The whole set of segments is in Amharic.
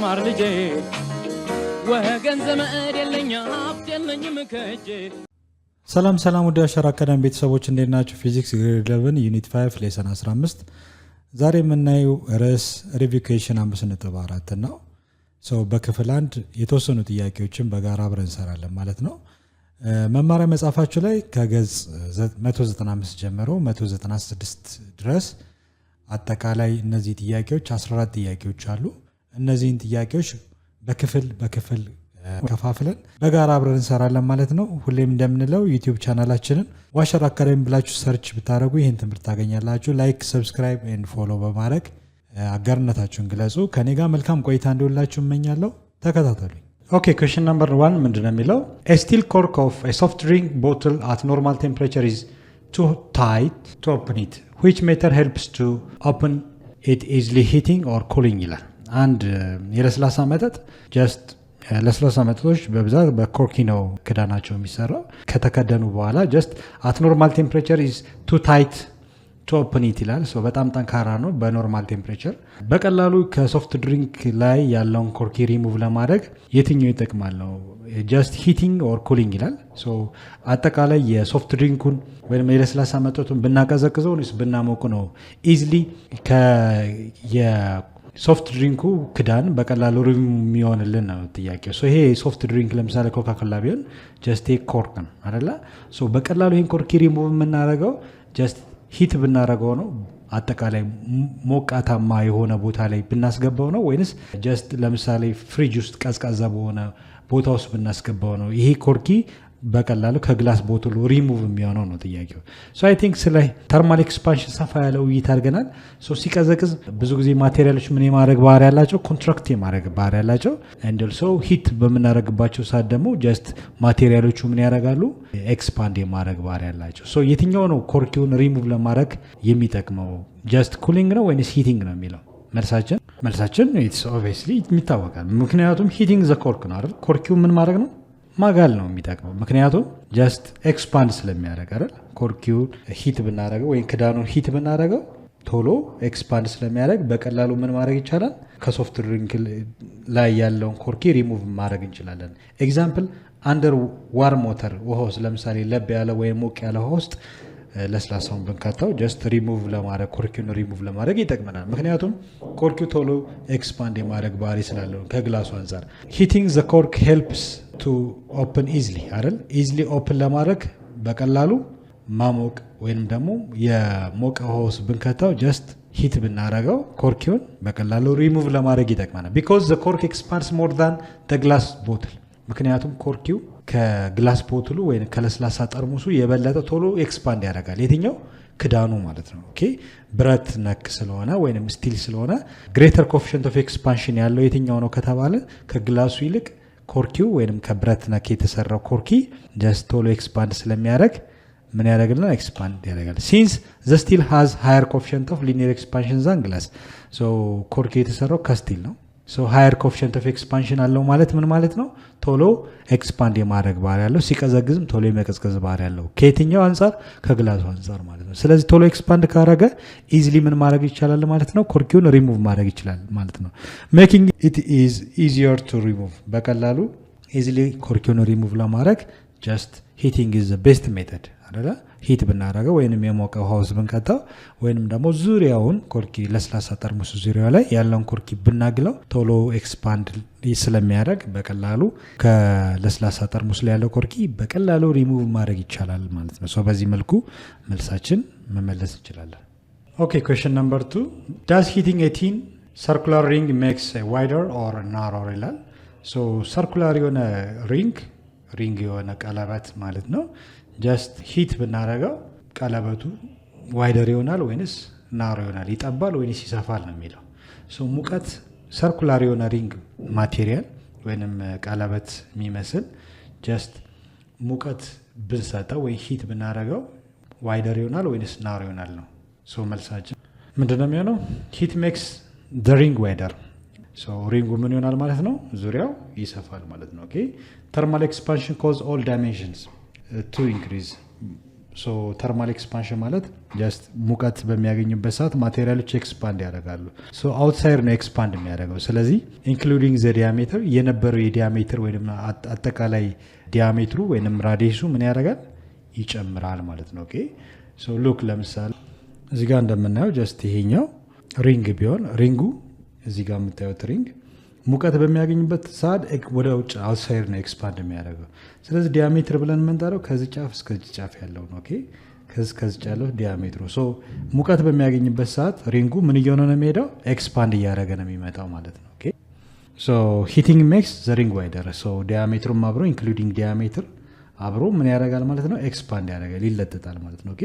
ማር ልጄ ወገን ዘመድ የለኝ ሀብት የለኝም ከእጄ። ሰላም ወደ አሻራ አካዳሚ ቤተሰቦች እንዴት ናችሁ? ፊዚክስ ግሬድ 11 ዩኒት 5 ሌሰን 15 ዛሬ የምናየው ርዕስ ሪቪኬሽን 5.4 ነው። በክፍል 1 የተወሰኑ ጥያቄዎችን በጋራ አብረን እንሰራለን ማለት ነው። መማሪያ መጽሐፋችሁ ላይ ከገጽ 195 ጀምሮ 196 ድረስ አጠቃላይ እነዚህ ጥያቄዎች 14 ጥያቄዎች አሉ። እነዚህን ጥያቄዎች በክፍል ከፋፍለን በጋራ አብረን እንሰራለን ማለት ነው። ሁሌም እንደምንለው ዩቲዩብ ቻናላችንን ዋሸር አካዳሚ ብላችሁ ሰርች ብታደርጉ ይህን ትምህርት ታገኛላችሁ። ላይክ፣ ሰብስክራይብ ኤንድ ፎሎ በማድረግ አጋርነታችሁን ግለጹ። ከኔ ጋር መልካም ቆይታ እንዲሆንላችሁ እመኛለሁ። ተከታተሉኝ። ኦኬ question number 1 ምንድነው የሚለው? A steel cork of a soft drink bottle at normal temperature is too tight to open it. Which method helps to open it easily, heating or cooling ይላል። አንድ የለስላሳ መጠጥ ጀስት ለስላሳ መጠጦች በብዛት በኮርኪ ነው ክዳናቸው የሚሰራው። ከተከደኑ በኋላ ጀስት at normal temperature is too tight to open it ይላል። በጣም ጠንካራ ነው በኖርማል ቴምፕሬቸር። በቀላሉ ከሶፍት ድሪንክ ላይ ያለውን ኮርኪ ሪሙቭ ለማድረግ የትኛው ይጠቅማል ነው? ጀስት ሂቲንግ ኦር ኩሊንግ ይላል። አጠቃላይ የሶፍት ድሪንኩን ወይም የለስላሳ መጠጡን ብናቀዘቅዘው ወይስ ብናሞቁ ነው ኢዝሊ የሶፍት ድሪንኩ ክዳን በቀላሉ ሪሙቭ የሚሆንልን ነው ጥያቄው። ይሄ ሶፍት ድሪንክ ለምሳሌ ኮካኮላ ቢሆን ጀስት ኮርክ ነው አይደለ? በቀላሉ ይሄን ኮርኪ ሪሙቭ የምናደርገው ጀስት ሂት ብናረገው ነው? አጠቃላይ ሞቃታማ የሆነ ቦታ ላይ ብናስገባው ነው ወይንስ ጀስት ለምሳሌ ፍሪጅ ውስጥ ቀዝቃዛ በሆነ ቦታ ውስጥ ብናስገባው ነው ይሄ ኮርኪ በቀላሉ ከግላስ ቦትሉ ሪሙቭ የሚሆነው ነው ጥያቄው። አይ ቲንክ ስለ ተርማል ኤክስፓንሽን ሰፋ ያለው ውይይት አድርገናል። ሲቀዘቅዝ ብዙ ጊዜ ማቴሪያሎች ምን የማድረግ ባህሪ ያላቸው? ኮንትራክት የማድረግ ባህሪ ያላቸው። ኤንድ ኦልሶ ሂት በምናደርግባቸው ሰዓት ደግሞ ጀስት ማቴሪያሎቹ ምን ያደርጋሉ? ኤክስፓንድ የማድረግ ባህሪ ያላቸው። የትኛው ነው ኮርኪውን ሪሙቭ ለማድረግ የሚጠቅመው? ጀስት ኩሊንግ ነው ወይስ ሂቲንግ ነው የሚለው መልሳችን ኢትስ ኦብቪየስሊ የሚታወቃል። ምክንያቱም ሂቲንግ ዘ ኮርክ ነው አይደል? ኮርኪውን ምን ማድረግ ነው? ማጋል ነው የሚጠቅመው። ምክንያቱም ጀስት ኤክስፓንድ ስለሚያደርግ አይደል? ኮርኪውን ሂት ብናደርገው ወይም ክዳኑን ሂት ብናደርገው ቶሎ ኤክስፓንድ ስለሚያደርግ በቀላሉ ምን ማድረግ ይቻላል? ከሶፍት ድሪንክ ላይ ያለውን ኮርኪ ሪሙቭ ማድረግ እንችላለን። ኤግዛምፕል አንደር ዋርም ዋተር ውሃ ውስጥ ለምሳሌ ለብ ያለ ወይም ሞቅ ያለ ውሃ ውስጥ ለስላሳውን ብንከተው ጀስት ሪሙቭ ለማድረግ ኮርኪውን ሪሙቭ ለማድረግ ይጠቅመናል። ምክንያቱም ኮርኪው ቶሎ ኤክስፓንድ የማድረግ ባህሪ ስላለው ከግላሱ አንጻር። ሂቲንግ ዘ ኮርክ ሄልፕስ ቱ ኦፕን ኢዝሊ አይደል? ኢዝሊ ኦፕን ለማድረግ በቀላሉ ማሞቅ ወይም ደግሞ የሞቀ ውሃ ውስጥ ብንከተው ጀስት ሂት ብናደረገው ኮርኪውን በቀላሉ ሪሙቭ ለማድረግ ይጠቅመናል። ቢኮዝ ዘ ኮርክ ኤክስፓንድስ ሞር ዛን ዘ ግላስ ቦትል። ምክንያቱም ኮርኪው ከግላስ ቦትሉ ወይም ከለስላሳ ጠርሙሱ የበለጠ ቶሎ ኤክስፓንድ ያደርጋል። የትኛው? ክዳኑ ማለት ነው። ኦኬ ብረት ነክ ስለሆነ ወይም ስቲል ስለሆነ ግሬተር ኮኤፊሽንት ኦፍ ኤክስፓንሽን ያለው የትኛው ነው ከተባለ ከግላሱ ይልቅ ኮርኪው ወይም ከብረት ነክ የተሰራው ኮርኪ ጀስት ቶሎ ኤክስፓንድ ስለሚያደርግ ምን ያደርግልናል? ኤክስፓንድ ያደርጋል። ሲንስ ዘ ስቲል ሃዝ ሃየር ኮኤፊሽንት ኦፍ ሊኒየር ኤክስፓንሽን ዛን ግላስ። ኮርኪ የተሰራው ከስቲል ነው። ሃየር ኮኤፊሽንት ኦፍ ኤክስፓንሽን አለው ማለት ምን ማለት ነው? ቶሎ ኤክስፓንድ የማድረግ ባህሪ ያለው፣ ሲቀዘግዝም ቶሎ የመቀዝቀዝ ባህሪ ያለው። ከየትኛው አንጻር? ከግላሱ አንጻር ማለት ነው። ስለዚህ ቶሎ ኤክስፓንድ ካረገ ኢዝሊ ምን ማድረግ ይቻላል ማለት ነው? ኮርኪውን ሪሙቭ ማድረግ ይችላል ማለት ነው። ሜኪንግ ኢት ኢዝ ኢዚየር ቱ ሪሙቭ፣ በቀላሉ ኢዝሊ ኮርኪውን ሪሙቭ ለማድረግ ጀስት ሂቲንግ ኢዝ ዘ ቤስት ሜተድ አይደለ? ሂት ብናደረገው ወይንም የሞቀ ውሃ ውስጥ ብንከተው ወይንም ደግሞ ዙሪያውን ኮርኪ ለስላሳ ጠርሙሱ ዙሪያ ላይ ያለውን ኮርኪ ብናግለው ቶሎ ኤክስፓንድ ስለሚያደርግ በቀላሉ ከለስላሳ ጠርሙስ ላይ ያለው ኮርኪ በቀላሉ ሪሙቭ ማድረግ ይቻላል ማለት ነው። በዚህ መልኩ መልሳችን መመለስ እንችላለን። ኦኬ question number 2 does heating a tin circular ring makes a wider or narrower ይላል። circular የሆነ ሪንግ የሆነ ቀለበት ማለት ነው። ጀስት ሂት ብናደረገው ቀለበቱ ዋይደር ይሆናል ወይንስ ናሮ ይሆናል? ይጠባል ወይንስ ይሰፋል ነው የሚለው። ሙቀት ሰርኩላር የሆነ ሪንግ ማቴሪያል ወይንም ቀለበት የሚመስል ጀስት ሙቀት ብንሰጠው ወይ ሂት ብናደረገው ዋይደር ይሆናል ወይንስ ናሮ ይሆናል ነው። መልሳችን ምንድነው የሚሆነው? ሂት ሜክስ ዘ ሪንግ ዋይደር። ሪንጉ ምን ይሆናል ማለት ነው? ዙሪያው ይሰፋል ማለት ነው። ኦኬ ተርማል ኤክስፓንሽን ኮዝ ኦል ዳይሜንሽንስ to increase. ሶ ተርማል ኤክስፓንሽን ማለት ጀስት ሙቀት በሚያገኙበት ሰዓት ማቴሪያሎች ኤክስፓንድ ያደርጋሉ። ሶ አውትሳይድ ነው ኤክስፓንድ የሚያደርገው። ስለዚህ ኢንክሉዲንግ ዘ ዲያሜትር የነበረው የዲያሜትር ወይም አጠቃላይ ዲያሜትሩ ወይም ራዲየሱ ምን ያደርጋል? ይጨምራል ማለት ነው። ኦኬ ሶ ሉክ ለምሳሌ እዚህ ጋር እንደምናየው ጀስት ይሄኛው ሪንግ ቢሆን ሪንጉ እዚህ ጋር የምታዩት ሪንግ ሙቀት በሚያገኝበት ሰዓት ወደ ውጭ አውትሳይድ ነው ኤክስፓንድ የሚያደርገው። ስለዚህ ዲያሜትር ብለን የምንጠራው ከዚህ ጫፍ እስከዚህ ጫፍ ያለው ነው። ኦኬ ከዚህ ያለው ዲያሜትሩ። ሶ ሙቀት በሚያገኝበት ሰዓት ሪንጉ ምን እየሆነ ነው የሚሄደው? ኤክስፓንድ እያደረገ ነው የሚመጣው ማለት ነው። ኦኬ ሶ ሂቲንግ ሜክስ ዘ ሪንግ ዋይደር። ሶ ዲያሜትሩም አብሮ ኢንክሉዲንግ ዲያሜትር አብሮ ምን ያደርጋል ማለት ነው? ኤክስፓንድ ያደርጋል፣ ይለጠጣል ማለት ነው። ኦኬ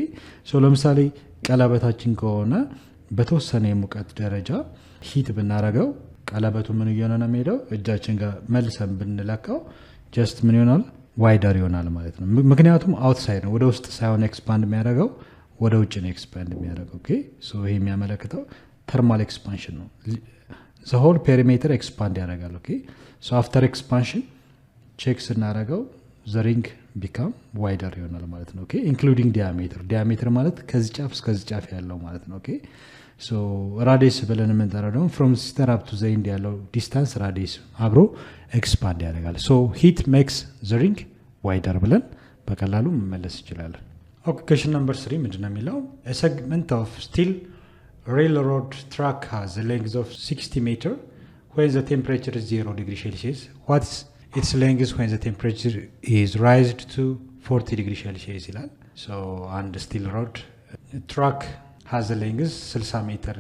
ሶ ለምሳሌ ቀለበታችን ከሆነ በተወሰነ የሙቀት ደረጃ ሂት ብናረገው ቀለበቱ ምን እየሆነ ነው የሚሄደው? እጃችን ጋር መልሰን ብንለካው ጀስት ምን ይሆናል? ዋይደር ይሆናል ማለት ነው። ምክንያቱም አውትሳይድ ነው፣ ወደ ውስጥ ሳይሆን ኤክስፓንድ የሚያደርገው ወደ ውጭ ነው ኤክስፓንድ የሚያደርገው። ኦኬ ሶ ይሄ የሚያመለክተው ተርማል ኤክስፓንሽን ነው። ዘ ሆል ፔሪሜትር ኤክስፓንድ ያደርጋል። ኦኬ ሶ አፍተር ኤክስፓንሽን ቼክ ስናደርገው ዘ ሪንግ ቢካም ዋይደር ይሆናል ማለት ነው። ኦኬ ኢንክሉዲንግ ዲያሜትር ማለት ከዚህ ጫፍ እስከዚህ ጫፍ ያለው ማለት ነው። ኦኬ ሶ ራዲየስ ብለን የምንጠራው ደግሞ ፍሮም ሲስተር አፕ ቱ ዘ ኢንድ ያለው ዲስታንስ ራዲየስ አብሮ ኤክስፓንድ ያደርጋል። ሶ ሂት ሜክስ ዘ ሪንግ ዋይደር ብለን በቀላሉ መመለስ እንችላለን። ኦኬ ኩዌስችን ነምበር 3 ምንድነው የሚለው? a segment of steel railroad track has a length of 60 meter when the temperature is 0 degree Celsius. What's its length when the temperature is raised to 40 degree Celsius ይላል። ሶ አንድ ስቲል ሮድ ትራክ has a length 60 ሜትር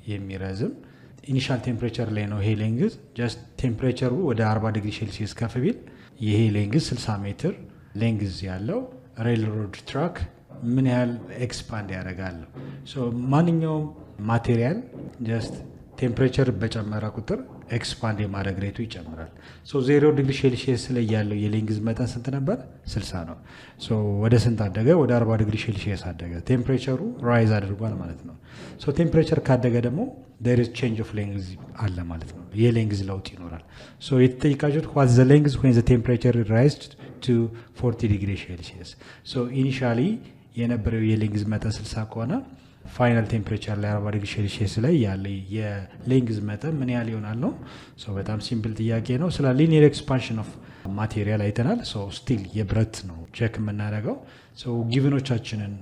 የሚረዝም ኢኒሻል ቴምፕሬቸር ላይ ነው ይሄ ሌንግዝ። ጀስት ቴምፕሬቸሩ ወደ 40 ዲግሪ ሴልሲየስ ከፍ ቢል ይሄ ሌንግዝ 60 ሜትር ሌንግዝ ያለው ሬልሮድ ትራክ ምን ያህል ኤክስፓንድ ያደርጋል? ሶ ማንኛውም ማቴሪያል ጀስት ቴምፕሬቸር በጨመረ ቁጥር ኤክስፓንድ የማድረግ ሬቱ ይጨምራል። ሶ 0 ዲግሪ ሴልሲየስ ላይ ያለው የሌንግዝ መጠን ስንት ነበር? 60 ነው። ሶ ወደ ስንት አደገ? ወደ 40 ዲግሪ ሴልሲየስ አደገ። ቴምፕሬቸሩ ራይዝ አድርጓል ማለት ነው። ሶ ቴምፕሬቸር ካደገ ደግሞ there is change of length አለ ማለት ነው። የሌንግዝ ለውጥ ይኖራል። ሶ የተጠይቃችሁት what the length when the temperature raised to 40 degree Celsius. ሶ ኢኒሻሊ የነበረው የሌንግዝ መጠን 60 ከሆነ ፋይናል ቴምፕሬቸር ላይ 40 ዲግሪ ሴልሲየስ ላይ ያለ የሌንግዝ መጠን ምን ያህል ይሆናል ነው። ሶ በጣም ሲምፕል ጥያቄ ነው። ስለ ሊኒየር ኤክስፓንሽን ኦፍ ማቴሪያል አይተናል። ሶ ስቲል የብረት ነው ቼክ የምናደርገው። ሶ ጊቭኖቻችንን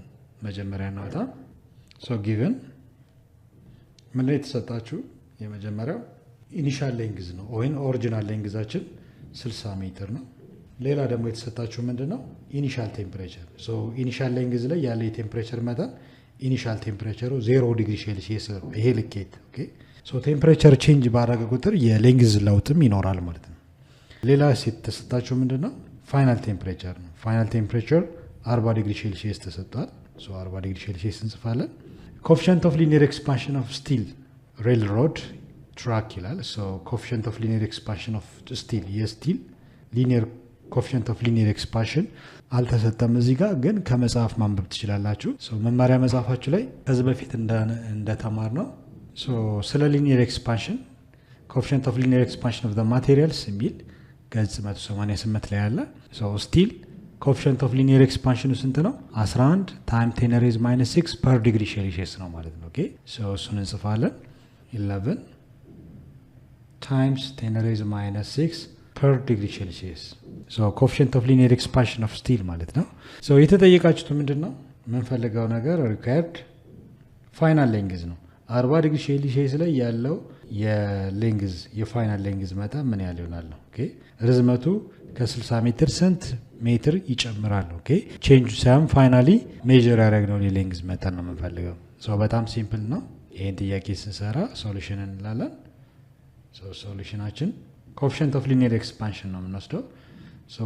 መጀመሪያ እናወጣ። ሶ ጊቭን ምን ላይ የተሰጣችሁ? የመጀመሪያው ኢኒሻል ሌንግዝ ነው ወይም ኦሪጂናል ሌንግዛችን 60 ሜትር ነው። ሌላ ደግሞ የተሰጣችሁ ምንድነው? ኢኒሻል ቴምፕሬቸር። ሶ ኢኒሻል ሌንግዝ ላይ ያለ የቴምፕሬቸር መጠን ኢኒሻል ቴምፕሬቸሩ 0 ዲግሪ ሴልሲየስ ይሄ ልኬት። ኦኬ ሶ ቴምፕሬቸር ቼንጅ ባደረገ ቁጥር የሌንግዝ ለውጥም ይኖራል ማለት ነው። ሌላ የተሰጣችሁ ምንድነው? ፋይናል ቴምፕሬቸር ነው። ፋይናል ቴምፕሬቸር 40 ዲግሪ ሴልሲየስ ተሰጥቷል። ሶ 40 ዲግሪ ሴልሲየስ እንጽፋለን። ኮኤፊሺየንት ኦፍ ሊኒየር ኤክስፓንሽን ኦፍ ስቲል ሬል ሮድ ትራክ ይላል። ሶ ኮኤፊሺየንት ኦፍ ሊኒየር ኤክስፓንሽን ኦፍ ስቲል የስቲል ሊኒየር ኮኤፊሺየንት ኦፍ ሊኒየር ኤክስፓንሽን አልተሰጠም እዚህ ጋር ግን ከመጽሐፍ ማንበብ ትችላላችሁ። መመሪያ መጽሐፋችሁ ላይ ከዚህ በፊት እንደተማር ነው ስለ ሊኒየር ኤክስፓንሽን ኮኤፊሺየንት ኦፍ ሊኒየር ኤክስፓንሽን ኦፍ ዘ ማቴሪያልስ የሚል ገጽ 188 ላይ ያለ ስቲል ኮኤፊሺየንት ኦፍ ሊኒየር ኤክስፓንሽኑ ስንት ነው? 11 ታይም 10 ሬዝ ማይነስ 6 ፐር ዲግሪ ሴልሲየስ ነው ማለት ነው። ኦኬ እሱን እንጽፋለን 11 ታይምስ 10 ሬዝ ማይነስ 6 ፐር ዲግሪ ሴልሲየስ ኮኤፊሺየንት ኦፍ ሊኒየር ኤክስፓንሽን ኦፍ ስቲል ማለት ነው። የተጠየቃችሁት ምንድን ነው? የምንፈልገው ነገር ሪኳየርድ ፋይናል ሌንግዝ ነው። 40 ዲግሪ ሴልሲየስ ላይ ያለው የሌንግዝ የፋይናል ሌንግዝ መጠን ምን ያህል ይሆናል ነው። ኦኬ ርዝመቱ ከ60 ሜትር ስንት ሜትር ይጨምራል? ኦኬ ቼንጁ ሳይሆን ፋይናሊ ሜጀር ያደረግነው የሌንግዝ መጠን ነው የምንፈልገው። በጣም ሲምፕል ነው። ይህን ጥያቄ ስንሰራ ሶሉሽን እንላለን። ሶሉሽናችን ኮኤፊሺየንት ኦፍ ሊኒየር ኤክስፓንሽን ነው የምንወስደው።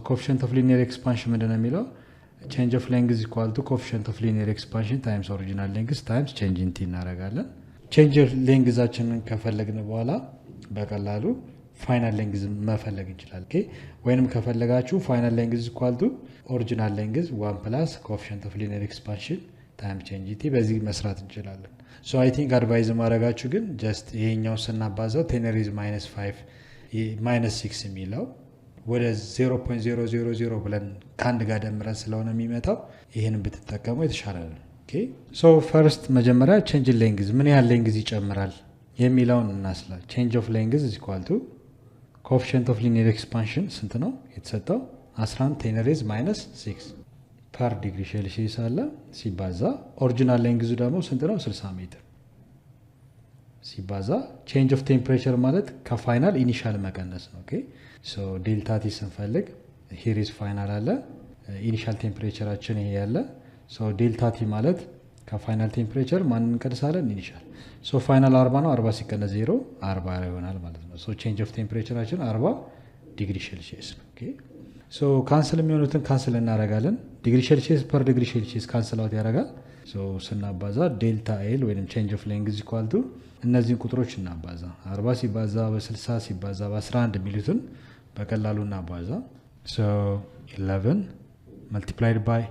ኮኤፊሺየንት ኦፍ ሊኒየር ኤክስፓንሽን ምንድን ነው የሚለው? ቼንጅ ኦፍ ሌንግዝ ኢኳል ቱ ኮኤፊሺየንት ኦፍ ሊኒየር ኤክስፓንሽን ታይምስ ኦሪጂናል ሌንግዝ ታይምስ ቼንጅ ኢን ቲ እናደርጋለን። ቼንጅ ሌንግዛችንን ከፈለግን በኋላ በቀላሉ ፋይናል ሌንግዝ መፈለግ እንችላለን። ወይንም ከፈለጋችሁ ፋይናል ሌንግዝ ኢኳል ቱ ኦሪጂናል ሌንግዝ 1 ፕላስ ኮኤፊሺየንት ኦፍ ሊኒየር ኤክስፓንሽን ታይም ቼንጅ ኢን ቲ በዚህ መስራት እንችላለን። አይ ቲንክ አድቫይዝ ማድረጋችሁ ግን ጀስት ይሄኛው ስናባዛው 10 ሬዝ ማይነስ 5 ማይነስ 6 የሚለው ወደ 0.000 ብለን ከአንድ ጋር ደምረን ስለሆነ የሚመጣው ይህንን ብትጠቀሙ የተሻለ ነው። ሶ ፈርስት መጀመሪያ ቼንጅ ሌንግዝ ምን ያህል ሌንግዝ ይጨምራል የሚለውን እናስላ። ቼንጅ ኦፍ ሌንግዝ ኢዝ ኢኳል ቱ ኮኤፊሽንት ኦፍ ሊኒየር ኤክስፓንሽን ስንት ነው የተሰጠው? 11 10 ሬዝ ማይነስ 6 ፐር ዲግሪ ሴልሺየስ አለ ሲባዛ ኦሪጂናል ሌንግዙ ደግሞ ስንት ነው? 60 ሜትር ሲባዛ ቼንጅ ኦፍ ቴምፕሬቸር ማለት ከፋይናል ኢኒሻል መቀነስ ነው። ሶ ዴልታ ቲ ስንፈልግ ሂሪዝ ፋይናል አለ ኢኒሻል ቴምፕሬቸራችን ይሄ ያለ። ሶ ዴልታ ቲ ማለት ከፋይናል ቴምፕሬቸር ማንን እንቀንሳለን? ኢኒሻል። ሶ ፋይናል 40 ነው። 40 ሲቀነስ 0 40 ይሆናል ማለት ነው። ሶ ቼንጅ ኦፍ ቴምፕሬቸራችን 40 ዲግሪ ሴልሺየስ ነው። ሶ ካንስል የሚሆኑትን ካንስል እናደርጋለን። ዲግሪ ሴልሺየስ ፐር ዲግሪ ሴልሺየስ ካንስል አውት ያደርጋል። ሶ ስናባዛ ዴልታ ኤል ወይም ቼንጅ ኦፍ ሌንግዝ ኢኳል ቱ እነዚህን ቁጥሮች እናባዛ 40 ሲባዛ በ60 ሲባዛ በ11 የሚሉትን በቀላሉ እናባዛ። ሶ 11 multiplied by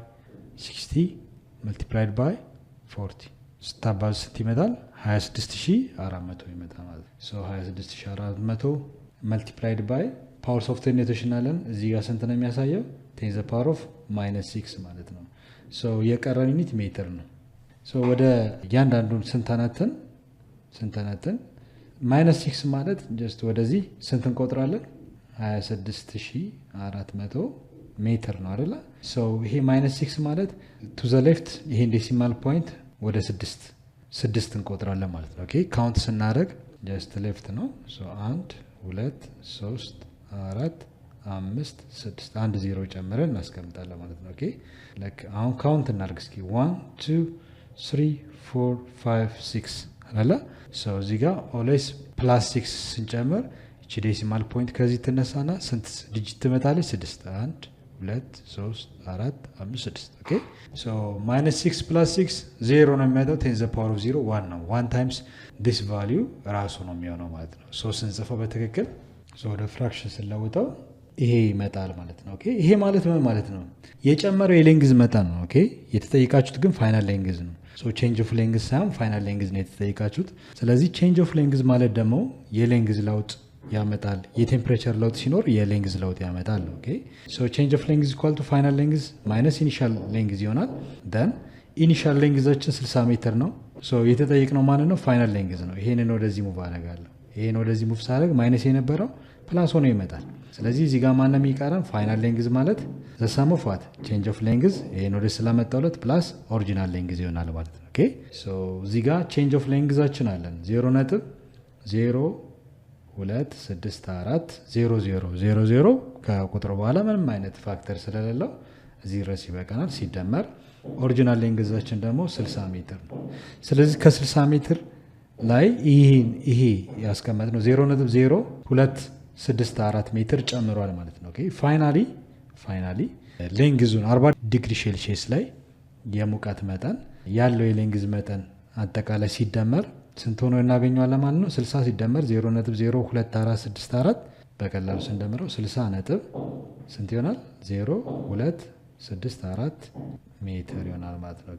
60 multiplied by 40 ስታባዙ ስንት ይመጣል? 26400 ይመጣል ማለት ነው። ሶ 26400 multiplied by ፓወር ኦፍ ቴን የተሽናለን እዚህ ጋር ስንት ነው የሚያሳየው? 10 ዘ ፓወር ኦፍ -6 ማለት ነው። ሶ የቀረን ዩኒት ሜትር ነው። ሶ ወደ እያንዳንዱን ስንተነትን -6 ማለት ጀስት ወደዚህ ስንት እንቆጥራለን? 26400 ሜትር ነው አይደለ? ሶ ይሄ -6 ማለት ቱ ዘ ሌፍት ይሄን ዴሲማል ፖይንት ወደ 6 እንቆጥራለን ማለት ነው። ካውንት ስናደርግ ጀስት ሌፍት ነው። ሶ 1 2 3 4 5 6 1 0 ጨምረን እናስቀምጣለን ማለት ነው። ላይክ አሁን ካውንት እናድርግ እስኪ 1 2 3 4 5 6 አላ ሶ እዚህ ጋር ኦልዌይስ +6 ስንጨምር እቺ ዴሲማል ፖይንት ከዚህ ትነሳና ስንት ዲጂት ትመጣለች? 6 1 2 3 4 5 6 ሶ -6 + 6 0 ነው የሚመጣው። 10 ዘ ፓወር ኦፍ 0 1 ነው። 1 ታይምስ ዲስ ቫልዩ ራሱ ነው የሚሆነው ማለት ነው። ሶ ስንጽፈው በትክክል ወደ ፍራክሽን ስለውጠው ይሄ ይመጣል ማለት ነው። ይሄ ማለት ምን ማለት ነው? የጨመረው የሌንግዝ መጠን ነው። የተጠየቃችሁት ግን ፋይናል ሌንግዝ ነው። ሶ ቼንጅ ኦፍ ሌንግዝ ሳይሆን ፋይናል ሌንግዝ ነው የተጠየቃችሁት። ስለዚህ ቼንጅ ኦፍ ሌንግዝ ማለት ደግሞ የሌንግዝ ለውጥ ያመጣል። የቴምፕሬቸር ለውጥ ሲኖር የሌንግዝ ለውጥ ያመጣል። ሶ ቼንጅ ኦፍ ሌንግዝ ኢኳል ቱ ፋይናል ሌንግዝ ማይነስ ኢኒሻል ሌንግዝ ይሆናል። ደን ኢኒሻል ሌንግዛችን 60 ሜትር ነው። ሶ የተጠየቅነው ማለት ነው ፋይናል ሌንግዝ ነው። ይሄንን ወደዚህ ሙቭ አደርጋለሁ። ይሄን ወደዚህ ሙቭ ሳደርግ ማይነስ የነበረው ፕላስ ሆኖ ይመጣል። ስለዚህ እዚህ ጋር ማን ነው የሚቀረን? ፋይናል ሌንግዝ ማለት ዘሰም ኦፍ ዋት ቼንጅ ኦፍ ሌንግዝ ይሄን ወደ ስላመጣውለት ፕላስ ኦሪጂናል ሌንግዝ ይሆናል ማለት ነው። ሶ እዚህ ጋር ቼንጅ ኦፍ ሌንግዛችን አለን 0.026400 ከቁጥር በኋላ ምንም አይነት ፋክተር ስለሌለው እዚህ ድረስ ይበቃናል። ሲደመር ኦሪጂናል ሌንግዛችን ደግሞ 60 ሜትር ነው። ስለዚህ ከ60 ሜትር ላይ ይሄ ያስቀመጥነው 0.0264 ሜትር ጨምሯል ማለት ነው። ፋይናሊ ሌንግዙን 40 ዲግሪ ሴልሺየስ ላይ የሙቀት መጠን ያለው የሌንግዝ መጠን አጠቃላይ ሲደመር ስንት ሆኖ እናገኘዋለን ማለት ነው? 60 ሲደመር 0.02464 በቀላሉ ስንደምረው 60 ነጥብ ስንት ይሆናል? 0.264 ሜትር ይሆናል ማለት ነው።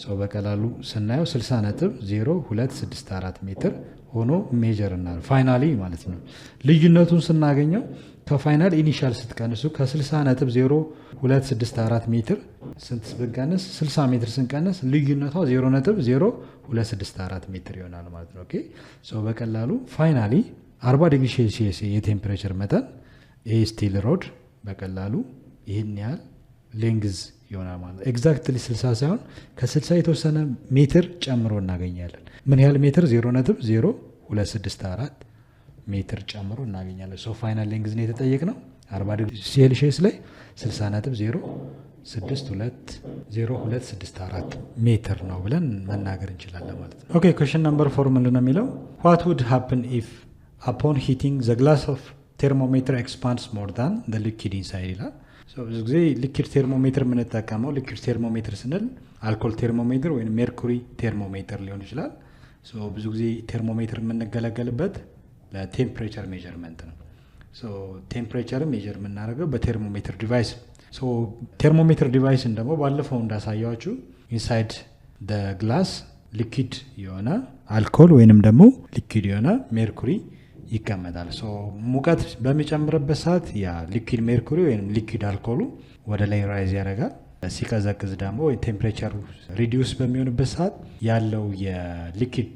ሰው በቀላሉ ስናየው 60 ነጥብ 0.264 ሜትር ሆኖ ሜጀር እናል ፋይናሊ ማለት ነው። ልዩነቱን ስናገኘው ከፋይናል ኢኒሻል ስትቀንሱ ከ60 ነጥብ 0.264 ሜትር ስንት ብንቀንስ 60 ሜትር ስንቀንስ ልዩነቷ 0.0264 ሜትር ይሆናል ማለት ነው። ሰው በቀላሉ ፋይናሊ 40 ዲግሪ ሴልሺየስ የቴምፕሬቸር መጠን ይሄ ስቲል ሮድ በቀላሉ ይህን ያህል ሌንግዝ ይሆናል ማለት ነው። ኤግዛክትሊ 60 ሳይሆን ከ60 የተወሰነ ሜትር ጨምሮ እናገኛለን። ምን ያህል ሜትር? 0.0264 ሜትር ጨምሮ እናገኛለን። ሶ ፋይናል ሌንግዝ ነው የተጠየቅነው 40 ዲግሪ ሴልሺየስ ላይ 60.0264 ሜትር ነው ብለን መናገር እንችላለን ማለት ነው። ኦኬ ኩዌስችን ነምበር 4 ምንድን ነው የሚለው? what would happen if upon heating the glass of thermometer expands more than the liquid inside ይላል። ብዙ ጊዜ ሊኪድ ቴርሞሜትር የምንጠቀመው ሊኪድ ቴርሞሜትር ስንል አልኮል ቴርሞሜትር ወይም ሜርኩሪ ቴርሞሜትር ሊሆን ይችላል። ብዙ ጊዜ ቴርሞሜትር የምንገለገልበት ለቴምፕሬቸር ሜጀርመንት ነው። ቴምፕሬቸር ሜጀር የምናደርገው በቴርሞሜትር ዲቫይስ። ቴርሞሜትር ዲቫይስን ደግሞ ባለፈው እንዳሳያችሁ ኢንሳይድ ግላስ ሊኪድ የሆነ አልኮል ወይንም ደግሞ ሊኪድ የሆነ ሜርኩሪ ይቀመጣል። ሶ ሙቀት በሚጨምርበት ሰዓት ያ ሊኩዊድ ሜርኩሪ ወይም ሊኩዊድ አልኮሉ ወደ ላይ ራይዝ ያደርጋል። ሲቀዘቅዝ ደግሞ ወይ ቴምፕሬቸሩ ሪዲዩስ በሚሆንበት ሰዓት ያለው የሊኩዊድ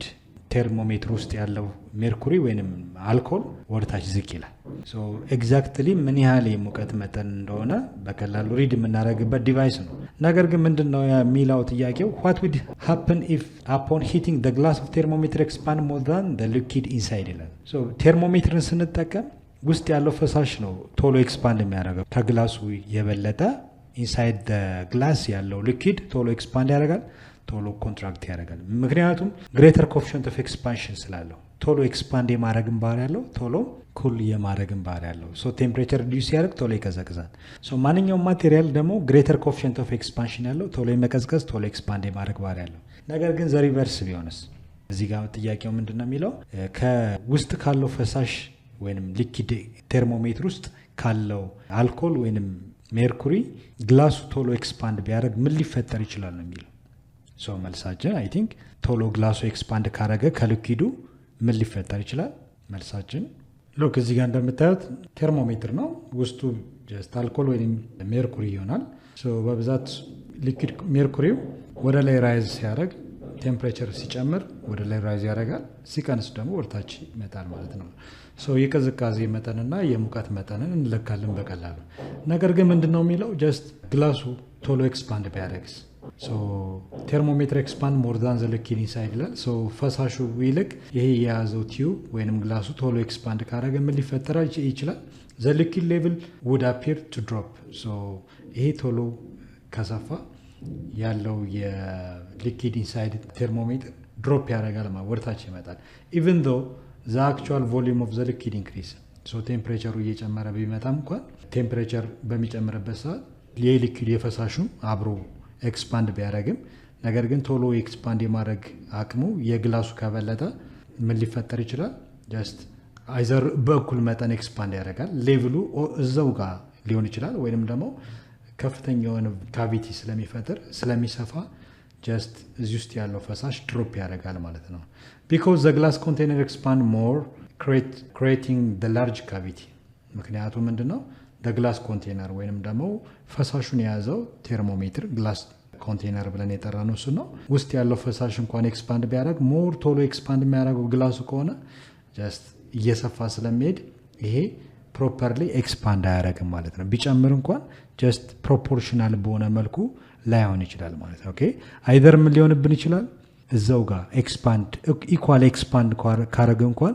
ቴርሞሜትር ውስጥ ያለው ሜርኩሪ ወይም አልኮል ወደታች ዝቅ ይላል። ሶ ኤግዛክትሊ ምን ያህል የሙቀት መጠን እንደሆነ በቀላሉ ሪድ የምናደርግበት ዲቫይስ ነው። ነገር ግን ምንድን ነው የሚለው ጥያቄው what would happen if upon heating the glass of thermometer expand more than the liquid inside ይላል። ሶ ቴርሞሜትርን ስንጠቀም ውስጥ ያለው ፈሳሽ ነው ቶሎ ኤክስፓንድ የሚያደርገው ከግላሱ የበለጠ ኢንሳይድ ደ ግላስ ያለው ሊኩዊድ ቶሎ ኤክስፓንድ ያደርጋል፣ ቶሎ ኮንትራክት ያደርጋል። ምክንያቱም ግሬተር ኮኤፊሽንት ኦፍ ኤክስፓንሽን ስላለው ቶሎ ኤክስፓንድ የማድረግን ባህሪ ያለው፣ ቶሎ ኩል የማድረግን ባህሪ ያለው። ሶ ቴምፕሬቸር ሪዲዩስ ሲያደርግ ቶሎ ይቀዘቅዛል። ሶ ማንኛውም ማቴሪያል ደግሞ ግሬተር ኮኤፊሽንት ኦፍ ኤክስፓንሽን ያለው፣ ቶሎ የመቀዝቀዝ ቶሎ ኤክስፓንድ የማድረግ ባህሪ ያለው። ነገር ግን ዘሪቨርስ ቢሆንስ? እዚህ ጋር ጥያቄው ምንድን ነው የሚለው ከውስጥ ካለው ፈሳሽ ወይም ሊኪድ ቴርሞሜትር ውስጥ ካለው አልኮል ወይም ሜርኩሪ ግላሱ ቶሎ ኤክስፓንድ ቢያደርግ ምን ሊፈጠር ይችላል ነው የሚለው። ሶ መልሳችን አይ ቲንክ ቶሎ ግላሱ ኤክስፓንድ ካረገ ከሊኩዊዱ ምን ሊፈጠር ይችላል? መልሳችን ሎክ እዚህ ጋር እንደምታዩት ቴርሞሜትር ነው። ውስጡ ጀስት አልኮል ወይም ሜርኩሪ ይሆናል። ሶ በብዛት ሊኩዊድ ሜርኩሪው ወደ ላይ ራይዝ ሲያደርግ ቴምፕሬቸር ሲጨምር ወደ ላይ ራይዝ ያደርጋል፣ ሲቀንስ ደግሞ ወደታች ይመጣል ማለት ነው። ሶ የቅዝቃዜ መጠንና የሙቀት መጠንን እንለካለን በቀላሉ። ነገር ግን ምንድነው የሚለው ጀስት ግላሱ ቶሎ ኤክስፓንድ ቢያደርግስ? ሶ ቴርሞሜትር ኤክስፓንድ ሞር ዛን ዘ ሊኩዊድ ኢንሳይድ ይላል። ሶ ፈሳሹ ይልቅ ይሄ የያዘው ቲዩብ ወይንም ግላሱ ቶሎ ኤክስፓንድ ካደረገ ምን ሊፈጠር ይችላል? ዘ ሊኩዊድ ሌቭል ውድ አፒር ቱ ድሮፕ። ሶ ይሄ ቶሎ ከሰፋ ያለው የሊኩዊድ ኢንሳይድ ቴርሞሜትር ድሮፕ ያደርጋል ማለት ወደታች ይመጣል። ኢቭን ዶ ዘ አክቹዋል ቮሊዩም ኦፍ ዘ ሊኩዊድ ኢንክሪዝ። ሶ ቴምፕሬቸሩ እየጨመረ ቢመጣም እንኳን ቴምፕሬቸር በሚጨምርበት ሰዓት የሊኩዊድ የፈሳሹ አብሮ ኤክስፓንድ ቢያደርግም ነገር ግን ቶሎ ኤክስፓንድ የማድረግ አቅሙ የግላሱ ከበለጠ ምን ሊፈጠር ይችላል? ጀስት አይዘር በእኩል መጠን ኤክስፓንድ ያደርጋል፣ ሌቭሉ እዛው ጋር ሊሆን ይችላል፣ ወይንም ደግሞ ከፍተኛ የሆነ ካቪቲ ስለሚፈጥር ስለሚሰፋ ጀስት እዚህ ውስጥ ያለው ፈሳሽ ድሮፕ ያደርጋል ማለት ነው። ቢኮዝ ዘ ግላስ ኮንቴነር ኤክስፓንድ ሞር ክሬቲንግ ዘ ላርጅ ካቪቲ። ምክንያቱ ምንድን ነው? ግላስ ኮንቴነር ወይንም ደግሞ ፈሳሹን የያዘው ቴርሞሜትር ግላስ ኮንቴነር ብለን የጠራ ነው እሱ ነው። ውስጥ ያለው ፈሳሽ እንኳን ኤክስፓንድ ቢያደርግ ሞር ቶሎ ኤክስፓንድ የሚያደርገው ግላሱ ከሆነ ጀስት እየሰፋ ስለሚሄድ ይሄ ፕሮፐርሊ ኤክስፓንድ አያደርግም ማለት ነው። ቢጨምር እንኳን ጀስት ፕሮፖርሽናል በሆነ መልኩ ላይሆን ይችላል ማለት ነው። ኦኬ አይደር ምን ሊሆንብን ይችላል? እዛው ጋር ኤክስፓንድ ኢኳል ኤክስፓንድ ካረገ እንኳን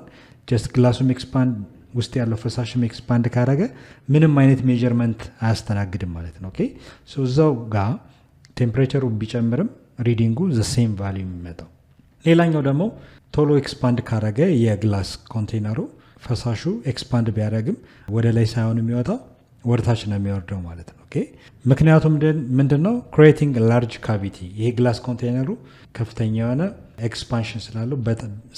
ጀስት ግላሱም ኤክስፓንድ ውስጥ ያለው ፈሳሽም ኤክስፓንድ ካረገ ምንም አይነት ሜጀርመንት አያስተናግድም ማለት ነው። ኦኬ ሶ እዛው ጋር ቴምፕሬቸሩ ቢጨምርም ሪዲንጉ ዘ ሴም ቫልዩ የሚመጣው። ሌላኛው ደግሞ ቶሎ ኤክስፓንድ ካረገ የግላስ ኮንቴነሩ ፈሳሹ ኤክስፓንድ ቢያደርግም ወደ ላይ ሳይሆን የሚወጣው ወደታች ነው የሚወርደው ማለት ነው። ኦኬ ምክንያቱም ምንድን ነው? ክሬቲንግ ላርጅ ካቪቲ። ይሄ ግላስ ኮንቴነሩ ከፍተኛ የሆነ ኤክስፓንሽን ስላለው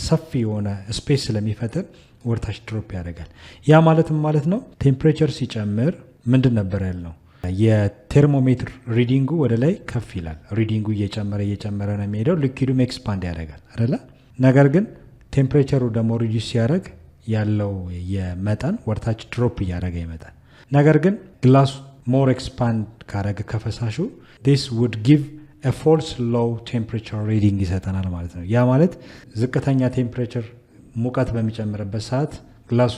ሰፊ የሆነ ስፔስ ስለሚፈጥር ወደታች ድሮፕ ያደርጋል። ያ ማለትም ማለት ነው ቴምፕሬቸር ሲጨምር ምንድን ነበር ያልነው? የቴርሞሜትር ሪዲንጉ ወደ ላይ ከፍ ይላል። ሪዲንጉ እየጨመረ ነው የሚሄደው፣ ሊኩዊዱም ኤክስፓንድ ያደርጋል አይደለ? ነገር ግን ቴምፕሬቸሩ ደግሞ ሪዲዩስ ሲያደርግ ያለው የመጠን ወደታች ድሮፕ እያደረገ ይመጣል። ነገር ግን ግላሱ ሞር ኤክስፓንድ ካደረገ ከፈሳሹ this would give a false low temperature reading ይሰጠናል ማለት ነው። ያ ማለት ዝቅተኛ ቴምፕሬቸር ሙቀት በሚጨምርበት ሰዓት ግላሱ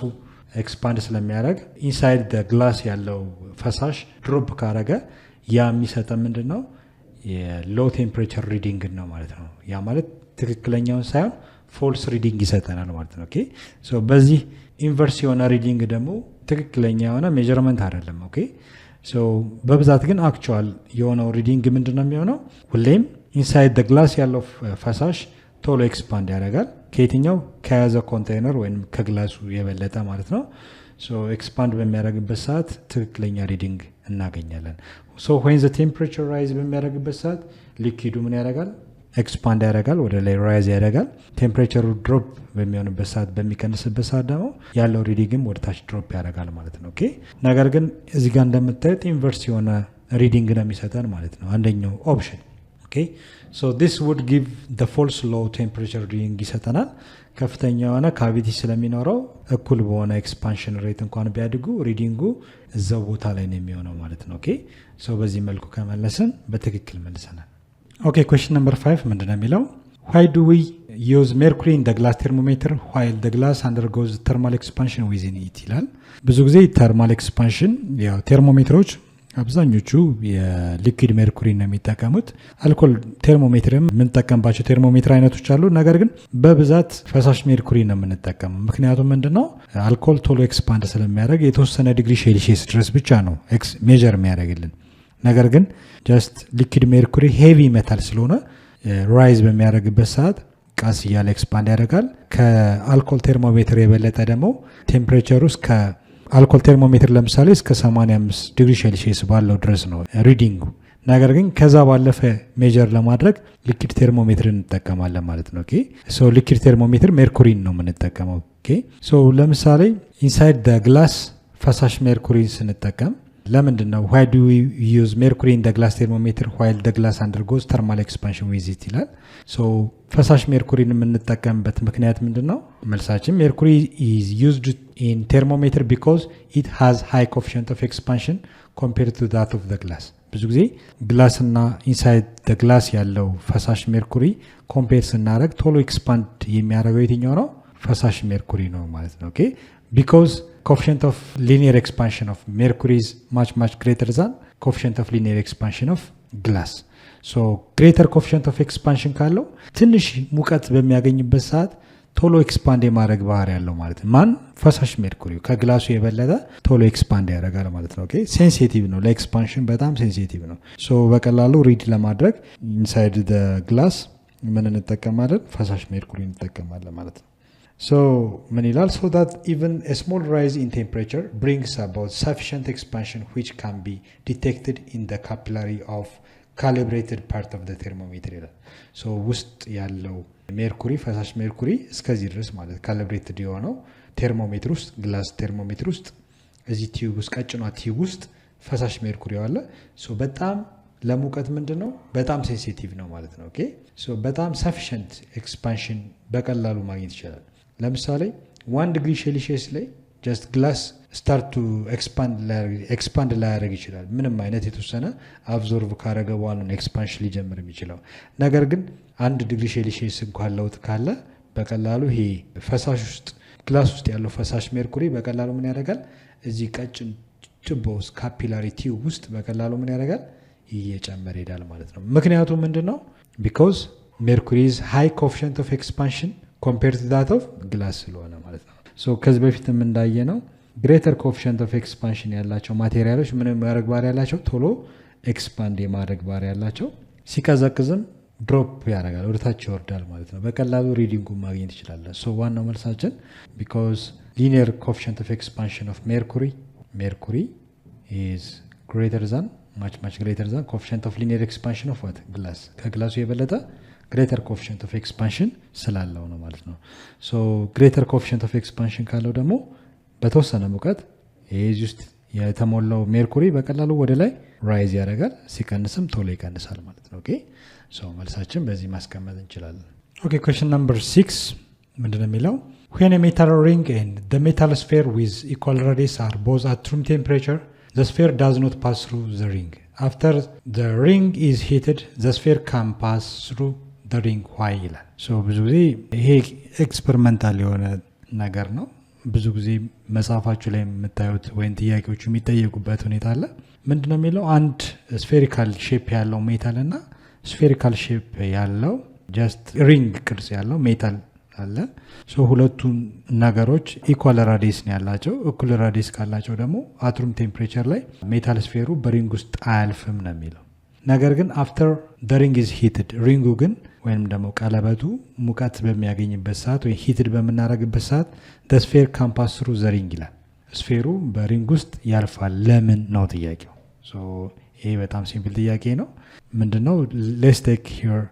ኤክስፓንድ ስለሚያደርግ ኢንሳይድ ደ ግላስ ያለው ፈሳሽ ድሮፕ ካደረገ ያ የሚሰጠ ምንድን ነው? የሎው ቴምፕሬቸር ሪዲንግ ነው ማለት ነው። ያ ማለት ትክክለኛውን ሳይሆን ፎልስ ሪዲንግ ይሰጠናል ማለት ነው። ኦኬ ሶ በዚህ ኢንቨርስ የሆነ ሪዲንግ ደግሞ ትክክለኛ የሆነ ሜጀርመንት አይደለም። ኦኬ ሶ በብዛት ግን አክቹዋል የሆነው ሪዲንግ ምንድን ነው የሚሆነው? ሁሌም ኢንሳይድ ደ ግላስ ያለው ፈሳሽ ቶሎ ኤክስፓንድ ያደርጋል። ከየትኛው? ከያዘ ኮንቴነር ወይም ከግላሱ የበለጠ ማለት ነው። ሶ ኤክስፓንድ በሚያደርግበት ሰዓት ትክክለኛ ሪዲንግ እናገኛለን። ሶ ዌን ዘ ቴምፕሬቸር ራይዝ በሚያደርግበት ሰዓት ሊኩዊዱ ምን ያደርጋል? ኤክስፓንድ ያደርጋል፣ ወደ ላይ ራይዝ ያደርጋል። ቴምፕሬቸሩ ድሮፕ በሚሆንበት ሰዓት በሚቀንስበት ሰዓት ደግሞ ያለው ሪዲንግም ወደ ታች ድሮፕ ያደርጋል ማለት ነው። ኦኬ ነገር ግን እዚህ ጋር እንደምታዩት ኢንቨርስ የሆነ ሪዲንግ ነው የሚሰጠን ማለት ነው አንደኛው ኦፕሽን። ኦኬ ሶ this would give the false low temperature reading ይሰጠናል። ከፍተኛ የሆነ ካቪቲ ስለሚኖረው እኩል በሆነ ኤክስፓንሽን ሬት እንኳን ቢያድጉ ሪዲንጉ እዛው ቦታ ላይ ነው የሚሆነው ማለት ነው። ኦኬ ሶ በዚህ መልኩ ከመለስን በትክክል መልሰናል። ኦኬ question number 5 ምንድነው የሚለው why do we use mercury in the glass thermometer while the glass undergoes thermal expansion within it ይላል። ብዙ ጊዜ ተርማል ኤክስፓንሽን ያው ቴርሞሜትሮች አብዛኞቹ የሊኩዊድ ሜርኩሪ ነው የሚጠቀሙት። አልኮል ቴርሞሜትርም የምንጠቀምባቸው ቴርሞሜትር አይነቶች አሉ። ነገር ግን በብዛት ፈሳሽ ሜርኩሪ ነው የምንጠቀመው። ምክንያቱም ምንድነው አልኮል ቶሎ ኤክስፓንድ ስለሚያደርግ የተወሰነ ዲግሪ ሴልሺየስ ድረስ ብቻ ነው ሜጀር የሚያደርግልን። ነገር ግን ጀስት ሊኩዊድ ሜርኩሪ ሄቪ ሜታል ስለሆነ ራይዝ በሚያደርግበት ሰዓት ቀስ እያለ ኤክስፓንድ ያደርጋል። ከአልኮል ቴርሞሜትር የበለጠ ደግሞ ቴምፕሬቸር ውስጥ ከአልኮል ቴርሞሜትር ለምሳሌ እስከ 85 ዲግሪ ሴልሺየስ ባለው ድረስ ነው ሪዲንጉ። ነገር ግን ከዛ ባለፈ ሜጀር ለማድረግ ሊኩዊድ ቴርሞሜትር እንጠቀማለን ማለት ነው። ኦኬ ሶ ሊኩዊድ ቴርሞሜትር ሜርኩሪን ነው የምንጠቀመው። ኦኬ ሶ ለምሳሌ ኢንሳይድ ደ ግላስ ፈሳሽ ሜርኩሪን ስንጠቀም ለምንድን ነው why do we use mercury in the glass thermometer while the glass undergoes thermal expansion with it ይላል። ሶ ፈሳሽ ሜርኩሪን የምንጠቀምበት ምክንያት ምንድን ነው? መልሳችን mercury is used in thermometer because it has high coefficient of expansion compared to that of the glass። ብዙ ጊዜ ግላስ እና ኢንሳይድ ደ ግላስ ያለው ፈሳሽ ሜርኩሪ ኮምፔር ስናደርግ ቶሎ ኤክስፓንድ የሚያደርገው የትኛው ነው? ፈሳሽ ሜርኩሪ ነው ማለት ነው። ኦኬ because coefficient of linear expansion of mercury is much greater than coefficient of linear expansion of glass. So greater coefficient of expansion ካለው ትንሽ ሙቀት በሚያገኝበት ሰዓት ቶሎ ኤክስፓንድ የማድረግ ባህሪ ያለው ማለት ነው። ማን? ፈሳሽ ሜርኩሪ ከግላሱ የበለጠ ቶሎ ኤክስፓንድ ያደርጋል ማለት ነው። ኦኬ ሴንሲቲቭ ነው ለኤክስፓንሽን በጣም ሴንሲቲቭ ነው። ሶ በቀላሉ ሪድ ለማድረግ ኢንሳይድ ዘ ግላስ ምን እንጠቀማለን? ፈሳሽ ሜርኩሪ እንጠቀማለን ማለት ነው። So ምን ይላል? So that even a small rise in temperature brings about sufficient expansion which can be detected in the capillary of calibrated part of the thermometer ይላል። so ውስጥ ያለው ሜርኩሪ ፈሳሽ ሜርኩሪ እስከዚህ ድረስ ማለት ካሊብሬትድ የሆነው ቴርሞሜትር ውስጥ ግላስ ቴርሞሜትር ውስጥ እዚህ ቲዩብ ውስጥ ቀጭኗ ቲዩብ ውስጥ ፈሳሽ ሜርኩሪ አለ። so በጣም ለሙቀት ምንድነው በጣም ሴንሲቲቭ ነው ማለት ነው። ኦኬ so በጣም sufficient expansion በቀላሉ ማግኘት ይችላል። ለምሳሌ 1 ዲግሪ ሴልሺየስ ላይ ጀስት ግላስ ስታርት ቱ ኤክስፓንድ ላያደርግ ይችላል። ምንም አይነት የተወሰነ አብዞርቭ ካረገ በኋላ ነው ኤክስፓንሽን ሊጀምር የሚችለው። ነገር ግን 1 ዲግሪ ሴልሺየስ እንኳን ለውጥ ካለ በቀላሉ ይሄ ፈሳሽ ውስጥ ግላስ ውስጥ ያለው ፈሳሽ ሜርኩሪ በቀላሉ ምን ያደርጋል? እዚህ ቀጭን ቱቦ ውስጥ ካፒላሪ ቲዩብ ውስጥ በቀላሉ ምን ያደርጋል? እየጨመረ ይሄዳል ማለት ነው። ምክንያቱም ምንድነው? because mercury is high coefficient of expansion compared to that of glass ስለሆነ ማለት ነው። ሶ ከዚህ በፊትም እንዳየነው greater coefficient of expansion ያላቸው ማቴሪያሎች ምን ማድረግ ባህሪ ያላቸው? ቶሎ ኤክስፓንድ የማድረግ ባህሪ ያላቸው። ሲቀዘቅዝም ድሮፕ ያደርጋል ወደታች ይወርዳል ማለት ነው። በቀላሉ ሪዲንጉን ማግኘት ይችላል። ሶ ዋናው መልሳችን because linear coefficient of expansion of mercury is greater than much greater than coefficient of linear expansion of what? glass ከግላሱ የበለጠ greater coefficient of expansion ስላለው ነው ማለት ነው። so greater coefficient of expansion ካለው ደግሞ በተወሰነ ሙቀት እዚህ ውስጥ የተሞላው ሜርኩሪ በቀላሉ ወደ ላይ ራይዝ ያደርጋል፣ ሲቀንስም ቶሎ ይቀንሳል ማለት ነው። ኦኬ so መልሳችን በዚህ ማስቀመጥ እንችላለን። ኦኬ question number 6 ምንድነው የሚለው? when a metal ring and the metal sphere with equal radius are both at room temperature the sphere does not pass through the ring. After the ring is heated the sphere can pass through the ring. why ይላል። so ብዙ ጊዜ ይሄ ኤክስፐሪመንታል የሆነ ነገር ነው። ብዙ ጊዜ መጽሐፋችሁ ላይ የምታዩት ወይም ጥያቄዎቹ የሚጠየቁበት ሁኔታ አለ። ምንድነው የሚለው? አንድ ስፌሪካል ሼፕ ያለው ሜታል እና ስፌሪካል ሼፕ ያለው ጀስት ሪንግ ቅርጽ ያለው ሜታል አለ። ሶ ሁለቱ ነገሮች ኢኳል ራዲየስ ነው ያላቸው። እኩል ራዲየስ ካላቸው ደግሞ አትሩም ቴምፕሬቸር ላይ ሜታል ስፌሩ በሪንግ ውስጥ አያልፍም ነው የሚለው። ነገር ግን አፍተር the ring is heated ሪንጉ ግን ወይም ደግሞ ቀለበቱ ሙቀት በሚያገኝበት ሰዓት ወይ ሂትድ በመናረግበት ሰዓት the sphere can pass through the ring ይላል። ስፌሩ በሪንግ ውስጥ ያልፋል። ለምን ነው ጥያቄው። ሶ ይሄ በጣም ሲምፕል ጥያቄ ነው። ምንድነው? let's take here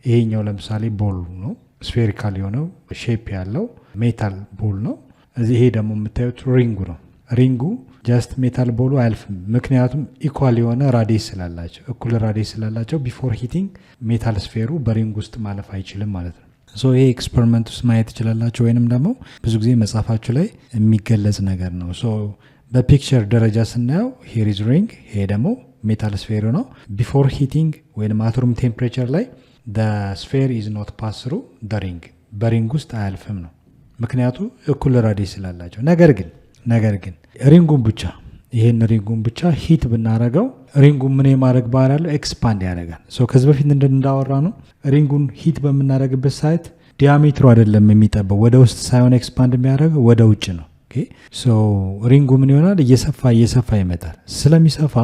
ይሄኛው ለምሳሌ ቦል ነው፣ ስፌሪካል የሆነው ሼፕ ያለው ሜታል ቦል ነው። እዚህ ይሄ ደግሞ የምታዩት ሪንጉ ነው። ሪንጉ ጀስት ሜታል ቦሉ አያልፍም። ምክንያቱም ኢኳል የሆነ ራዲየስ ስላላቸው እኩል ራዲየስ ስላላቸው ቢፎር ሂቲንግ ሜታል ስፌሩ በሪንግ ውስጥ ማለፍ አይችልም ማለት ነው። ይሄ ኤክስፐሪመንት ውስጥ ማየት ትችላላችሁ፣ ወይንም ደግሞ ብዙ ጊዜ መጽሐፋችሁ ላይ የሚገለጽ ነገር ነው። በፒክቸር ደረጃ ስናየው ሄር ኢዝ ሪንግ፣ ይሄ ደግሞ ሜታል ስፌሩ ነው። ቢፎር ሂቲንግ ወይም አት ሩም ቴምፕሬቸር ላይ ስፌር ኢዝ ኖት ፓስ ትሩ ሪንግ፣ በሪንግ ውስጥ አያልፍም ነው ምክንያቱ እኩል ራዲየስ ስላላቸው። ነገር ግን ሪንጉን ብቻ ይህን ሪንጉን ብቻ ሂት ብናረገው ሪንጉን ምን የማድረግ ባህል ያለው ኤክስፓንድ ያደርጋል። ከዚህ በፊት እንዳወራ ነው ሪንጉን ሂት በምናደረግበት ሳይት ዲያሜትሩ አይደለም የሚጠበው ወደ ውስጥ ሳይሆን ኤክስፓንድ የሚያደርገው ወደ ውጭ ነው። ሪንጉ ምን ይሆናል? እየሰፋ ይመጣል። ስለሚሰፋ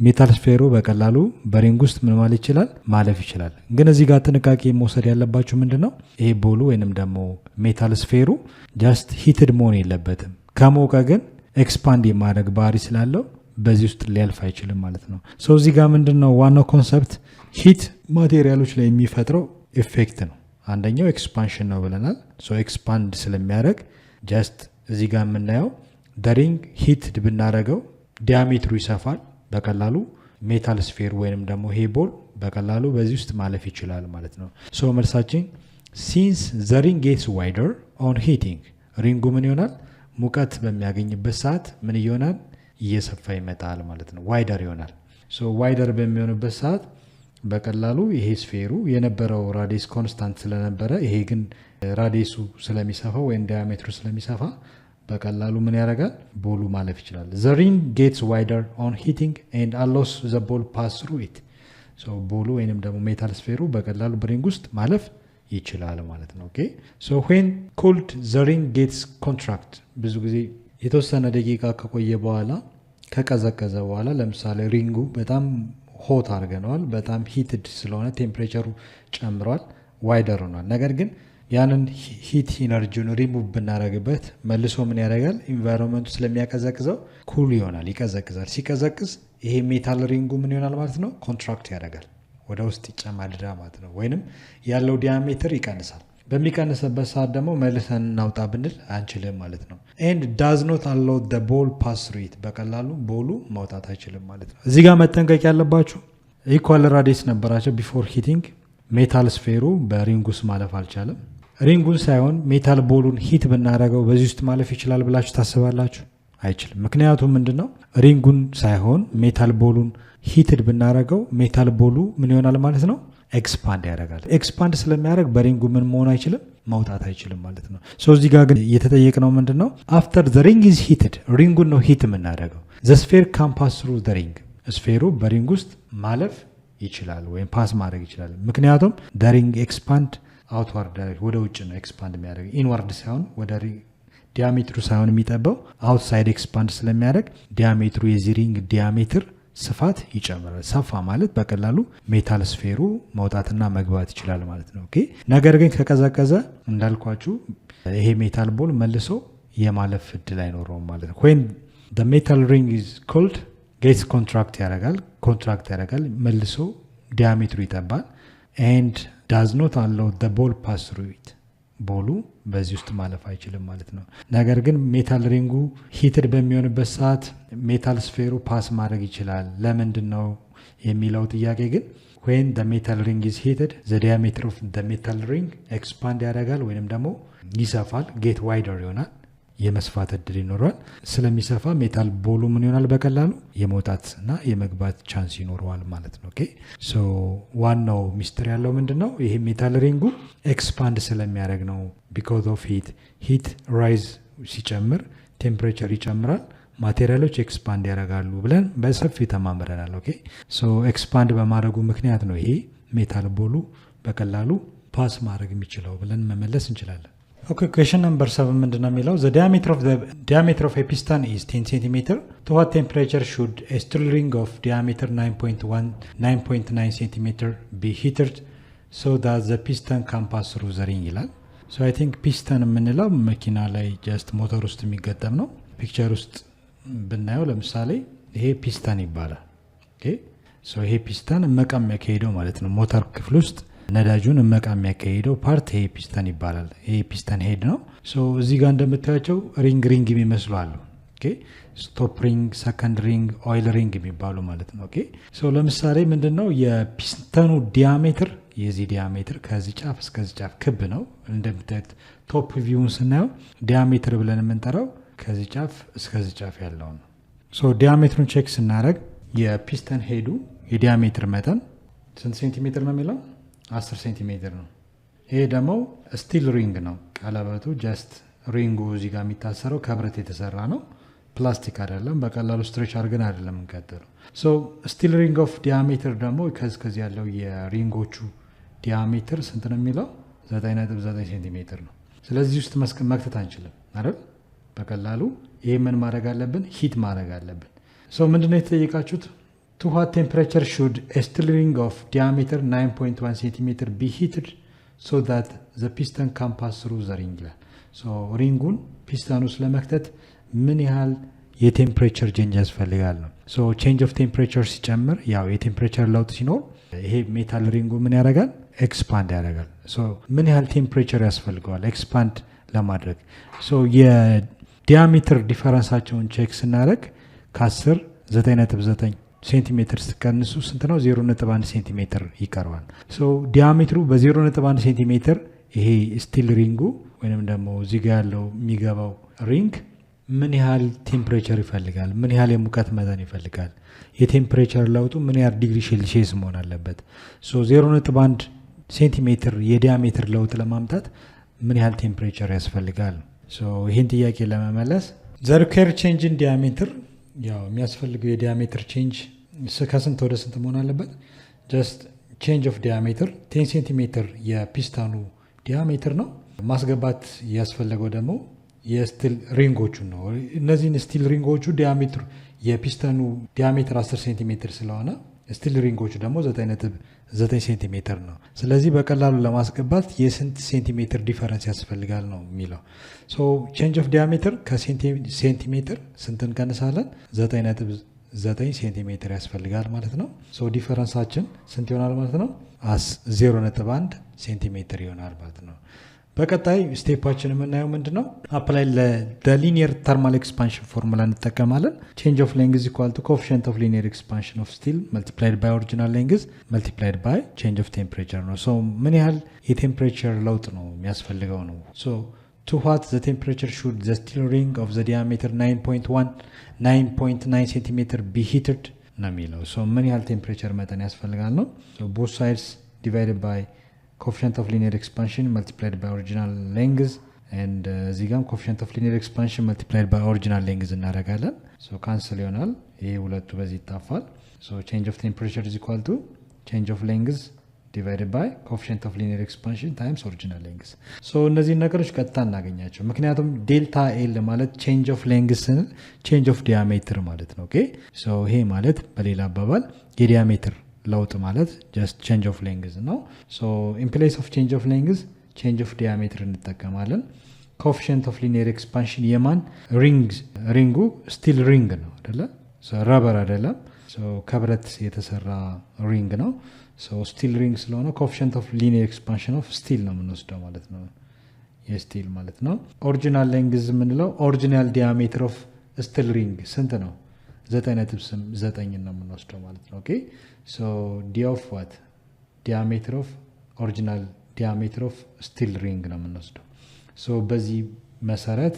ሜታል ስፌሩ በቀላሉ በሪንግ ውስጥ ምን ማለት ይችላል? ማለፍ ይችላል። ግን እዚህ ጋር ጥንቃቄ መውሰድ ያለባችሁ ምንድን ነው? ይሄ ቦሉ ወይንም ደግሞ ሜታል ስፌሩ ጃስት ሂትድ መሆን የለበትም። ከሞቀ ግን ኤክስፓንድ የማድረግ ባህሪ ስላለው በዚህ ውስጥ ሊያልፍ አይችልም ማለት ነው። እዚህ ጋር ምንድን ነው ዋናው ኮንሰፕት? ሂት ማቴሪያሎች ላይ የሚፈጥረው ኢፌክት ነው። አንደኛው ኤክስፓንሽን ነው ብለናል። ኤክስፓንድ ስለሚያደርግ ጀስት እዚህ ጋር የምናየው ሪንግ ሂት ብናደረገው ዲያሜትሩ ይሰፋል በቀላሉ ሜታል ስፌር ወይንም ደግሞ ይሄ ቦል በቀላሉ በዚህ ውስጥ ማለፍ ይችላል ማለት ነው። መልሳችን ሲንስ ዘ ሪንግ ጌትስ ዋይደር ኦን ሂቲንግ፣ ሪንጉ ምን ይሆናል? ሙቀት በሚያገኝበት ሰዓት ምን ይሆናል? እየሰፋ ይመጣል ማለት ነው። ዋይደር ይሆናል። ዋይደር በሚሆንበት ሰዓት በቀላሉ ይሄ ስፌሩ የነበረው ራዲየስ ኮንስታንት ስለነበረ ይሄ ግን ራዲየሱ ስለሚሰፋ ወይም ዲያሜትሩ ስለሚሰፋ በቀላሉ ምን ያደርጋል? ቦሉ ማለፍ ይችላል። ዘ ሪንግ ጌትስ ዋይደር ኦን ሂቲንግ ኤንድ አሎስ ዘ ቦል ፓስ ትሩ ኢት። ቦሉ ወይንም ደግሞ ሜታል ስፌሩ በቀላሉ በሪንግ ውስጥ ማለፍ ይችላል ማለት ነው። ዌን ኮልድ ዘ ሪንግ ጌትስ ኮንትራክት፣ ብዙ ጊዜ የተወሰነ ደቂቃ ከቆየ በኋላ ከቀዘቀዘ በኋላ ለምሳሌ ሪንጉ በጣም ሆት አድርገነዋል፣ በጣም ሂትድ ስለሆነ ቴምፕሬቸሩ ጨምሯል፣ ዋይደር ሆኗል። ነገር ግን ያንን ሂት ኢነርጂውን ሪሙቭ ብናደረግበት መልሶ ምን ያደርጋል? ኢንቫይሮንመንቱ ስለሚያቀዘቅዘው ኩል ይሆናል፣ ይቀዘቅዛል። ሲቀዘቅዝ ይሄ ሜታል ሪንጉ ምን ይሆናል ማለት ነው? ኮንትራክት ያደርጋል፣ ወደ ውስጥ ይጨማልዳ ማለት ነው። ወይንም ያለው ዲያሜትር ይቀንሳል። በሚቀንስበት ሰዓት ደግሞ መልሰን እናውጣ ብንል አንችልም ማለት ነው። ኤንድ ዳዝ ኖት አለው ደ ቦል ፓስ ትሩ ኢት፣ በቀላሉ ቦሉ መውጣት አይችልም ማለት ነው። እዚህ ጋር መጠንቀቅ ያለባችሁ ኢኳል ራዲየስ ነበራቸው ቢፎር ሂቲንግ፣ ሜታል ስፌሩ በሪንግ ውስጥ ማለፍ አልቻለም። ሪንጉን ሳይሆን ሜታል ቦሉን ሂት ብናደረገው በዚህ ውስጥ ማለፍ ይችላል ብላችሁ ታስባላችሁ? አይችልም። ምክንያቱም ምንድን ነው? ሪንጉን ሳይሆን ሜታል ቦሉን ሂትድ ብናደረገው ሜታል ቦሉ ምን ይሆናል ማለት ነው? ኤክስፓንድ ያደርጋል። ኤክስፓንድ ስለሚያደርግ በሪንጉ ምን መሆን አይችልም? መውጣት አይችልም ማለት ነው። እዚህ ጋር ግን እየተጠየቅነው ምንድን ነው? አፍተር ዘ ሪንግ ኢዝ ሂትድ፣ ሪንጉን ነው ሂት የምናደረገው። ዘ ስፌር ካን ፓስ ትሩ ዘ ሪንግ፣ ስፌሩ በሪንግ ውስጥ ማለፍ ይችላል ወይም ፓስ ማድረግ ይችላል። ምክንያቱም ዘ ሪንግ ኤክስፓንድ አውትዋርድ ወደ ውጭ ነው ኤክስፓንድ የሚያደርግ፣ ኢንዋርድ ሳይሆን ወደ ዲያሜትሩ ሳይሆን የሚጠባው አውትሳይድ ኤክስፓንድ ስለሚያደርግ ዲያሜትሩ የዚህ ሪንግ ዲያሜትር ስፋት ይጨምራል። ሰፋ ማለት በቀላሉ ሜታል ስፌሩ መውጣትና መግባት ይችላል ማለት ነው። ነገር ግን ከቀዘቀዘ እንዳልኳችሁ ይሄ ሜታል ቦል መልሶ የማለፍ እድል አይኖረውም ማለት ነው። ወይም ሜታል ሪንግ ኢዝ ኮልድ ጌትስ ኮንትራክት ያደርጋል መልሶ ዲያሜትሩ ይጠባል። ኤንድ ዳዝ ኖት አለው ደ ቦል ፓስ ትሩ ኢት፣ ቦሉ በዚህ ውስጥ ማለፍ አይችልም ማለት ነው። ነገር ግን ሜታል ሪንጉ ሂትድ በሚሆንበት ሰዓት ሜታል ስፌሩ ፓስ ማድረግ ይችላል። ለምንድን ነው የሚለው ጥያቄ ግን when the metal ring is heated the diameter of the metal ring expand ያደርጋል ወይንም ደግሞ ይሰፋል፣ ጌት ዋይደር ይሆናል፣ የመስፋት እድል ይኖረዋል። ስለሚሰፋ ሜታል ቦሉ ምን ይሆናል? በቀላሉ የመውጣትና የመግባት ቻንስ ይኖረዋል ማለት ነው። ዋናው ሚስጥር ያለው ምንድነው? ይሄ ሜታል ሪንጉ ኤክስፓንድ ስለሚያደርግ ነው። ቢኮዝ ኦፍ ሂት ራይዝ ሲጨምር ቴምፕሬቸር ይጨምራል፣ ማቴሪያሎች ኤክስፓንድ ያደርጋሉ ብለን በሰፊ ተማምረናል። ኤክስፓንድ በማድረጉ ምክንያት ነው ይሄ ሜታል ቦሉ በቀላሉ ፓስ ማድረግ የሚችለው ብለን መመለስ እንችላለን። question number 7 ምንድነው የሚለው? the diameter of a piston is 10 cm. to what temperature should a steel ring of diameter 9.9 cm be heated so that the piston can pass through the ring ይላል። so I think piston የምንለው መኪና ላይ just ሞተር ውስጥ የሚገጠም ነው። ፒክቸር ውስጥ ብናየው ለምሳሌ ይሄ ፒስተን ይባላል። so ይሄ ፒስተን መቃም የሚያካሂደው ማለት ነው። ሞተር ክፍል ውስጥ ነዳጁን መቃም የሚያካሂደው ፓርት ይሄ ፒስተን ይባላል። ይሄ ፒስተን ሄድ ነው። እዚህ ጋር እንደምታያቸው ሪንግ የሚመስሉ አሉ። ኦኬ ቶፕ ሪንግ፣ ሰከንድ ሪንግ፣ ኦይል ሪንግ የሚባሉ ማለት ነው። ኦኬ ሶ ለምሳሌ ምንድነው የፒስተኑ ዲያሜትር የዚህ ዲያሜትር ከዚህ ጫፍ እስከዚህ ጫፍ ክብ ነው። እንደምታዩት ቶፕ ቪውን ስናየው ዲያሜትር ብለን የምንጠራው ከዚህ ጫፍ እስከዚህ ጫፍ ያለው ነው። ሶ ዲያሜትሩን ቼክ ስናደርግ የፒስተን ሄዱ የዲያሜትር መጠን ስንት ሴንቲሜትር ነው የሚለው 10 ሴንቲሜትር ነው። ይሄ ደግሞ ስቲል ሪንግ ነው። ቀለበቱ ጀስት ሪንጉ እዚህ ጋር የሚታሰረው ከብረት የተሰራ ነው። ፕላስቲክ አይደለም። በቀላሉ ስትሬች አድርገን አይደለም እንቀጥለው። ሶ ስቲል ሪንግ ኦፍ ዲያሜትር ደግሞ ከዚህ ያለው የሪንጎቹ ዲያሜትር ስንት ነው የሚለው 9.9 ሴንቲሜትር ነው። ስለዚህ ውስጥ መክተት አንችልም አይደል? በቀላሉ ይሄ ምን ማድረግ አለብን? ሂት ማድረግ አለብን። ሶ ምንድነው የተጠየቃችሁት? to what temperature should a steel ring of diameter 9.1 centimeter be heated so that the piston can pass through the ring ይላል። ሶ ሪንጉን ፒስተኑ ውስጥ ለመክተት ምን ያህል የቴምፕሬቸር ቼንጅ ያስፈልጋል ነው። ሶ ቼንጅ ኦፍ ቴምፕሬቸር ሲጨምር ያው የቴምፕሬቸር ለውጥ ሲኖር ይሄ ሜታል ሪንጉ ምን ያደርጋል? ኤክስፓንድ ያደርጋል። ሶ ምን ያህል ቴምፕሬቸር ያስፈልገዋል ኤክስፓንድ ለማድረግ? ሶ የዲያሜትር ዲፈረንሳቸውን ቼክ ስናደርግ ከ10 9.9 ሴንቲሜትር ስትቀንሱ ስንት ነው? 0.1 ሴንቲሜትር ይቀርባል። ሶ ዲያሜትሩ በ0.1 ሴንቲሜትር ይሄ ስቲል ሪንጉ ወይንም ደግሞ እዚህ ጋር ያለው የሚገባው ሪንግ ምን ያህል ቴምፕሬቸር ይፈልጋል? ምን ያህል የሙቀት መጠን ይፈልጋል? የቴምፕሬቸር ለውጡ ምን ያህል ዲግሪ ሴልሺየስ መሆን አለበት? ሶ 0.1 ሴንቲሜትር የዲያሜትር ለውጥ ለማምጣት ምን ያህል ቴምፕሬቸር ያስፈልጋል? ሶ ይህን ጥያቄ ለመመለስ ዘ ሪኳየርድ ቼንጅ ኢን ዲያሜትር ያው የሚያስፈልገው የዲያሜትር ቼንጅ ከስንት ወደ ስንት መሆን አለበት? ጀስት ቼንጅ ኦፍ ዲያሜትር 10 ሴንቲሜትር የፒስታኑ ዲያሜትር ነው። ማስገባት ያስፈለገው ደግሞ የስቲል ሪንጎቹን ነው። እነዚህን ስቲል ሪንጎቹ ዲያሜትር የፒስተኑ ዲያሜትር 10 ሴንቲሜትር ስለሆነ ስቲል ሪንጎቹ ደግሞ 9.9 ሴንቲሜትር ነው። ስለዚህ በቀላሉ ለማስገባት የስንት ሴንቲሜትር ዲፈረንስ ያስፈልጋል ነው የሚለው። ሶ ቼንጅ ኦፍ ዲያሜትር ከሴንቲሜትር ስንት እንቀንሳለን? 9.9 ሴንቲሜትር ያስፈልጋል ማለት ነው። ሶ ዲፈረንሳችን ስንት ይሆናል ማለት ነው? 0.1 ሴንቲሜትር ይሆናል ማለት ነው። በቀጣይ ስቴፓችን የምናየው ምንድን ነው? አፕላይ ለሊኒየር ተርማል ኤክስፓንሽን ፎርሙላ እንጠቀማለን። ቼንጅ ኦፍ ሌንግዝ ኢኳል ቱ ኮኤፊሽንት ኦፍ ሊኒየር ኤክስፓንሽን ኦፍ ስቲል መልቲፕላይድ ባይ ኦሪጂናል ሌንግዝ መልቲፕላይድ ባይ ቼንጅ ኦፍ ቴምፕሬቸር ነው። ሶ ምን ያህል የቴምፕሬቸር ለውጥ ነው የሚያስፈልገው ነው። ሶ to what the temperature should the steel ring of the diameter 9.9 centimeter be heated ነው የሚለው። ሶ ምን ያህል ቴምፕሬቸር መጠን ያስፈልጋል ነው። ሶ both sides divided by coefficient of linear expansion multiplied by original length and እዚህ ጋርም coefficient of linear expansion multiplied by original length እናደርጋለን። ሶ ካንስል ይሆናል። ይሄ ሁለቱ በዚህ ይጣፋል። ሶ change of temperature is equal to change of length divided by coefficient of linear expansion times original length። ሶ እነዚህ ነገሮች ቀጥታ እናገኛቸው። ምክንያቱም ዴልታ ኤል ማለት change of length ስንል change of diameter ማለት ነው። ኦኬ ሶ ይሄ ማለት በሌላ አባባል የዲያሜትር ለውጥ ማለት just change of length ነው። so in place of change of length change of diameter እንጠቀማለን። coefficient of linear expansion የማን ሪንጉ ስቲል ሪንግ ነው አይደለ? so ረበር አይደለም። so ከብረት የተሰራ ሪንግ ነው። so ስቲል ሪንግ ስለሆነ coefficient of linear expansion of steel ነው የምንወስደው ማለት ነው። የስቲል ማለት ነው። ኦሪጂናል ሌንግዝ የምንለው ኦሪጂናል ዲያሜትር ኦፍ ስቲል ሪንግ ስንት ነው? 9.9 ነው የምንወስደው ማለት ነው። ኦኬ ሶ ዲ ኦፍ ዋት ዲያሜትር ኦፍ ኦሪጂናል ዲያሜትር ኦፍ ስቲል ሪንግ ነው የምንወስደው። ሶ በዚህ መሰረት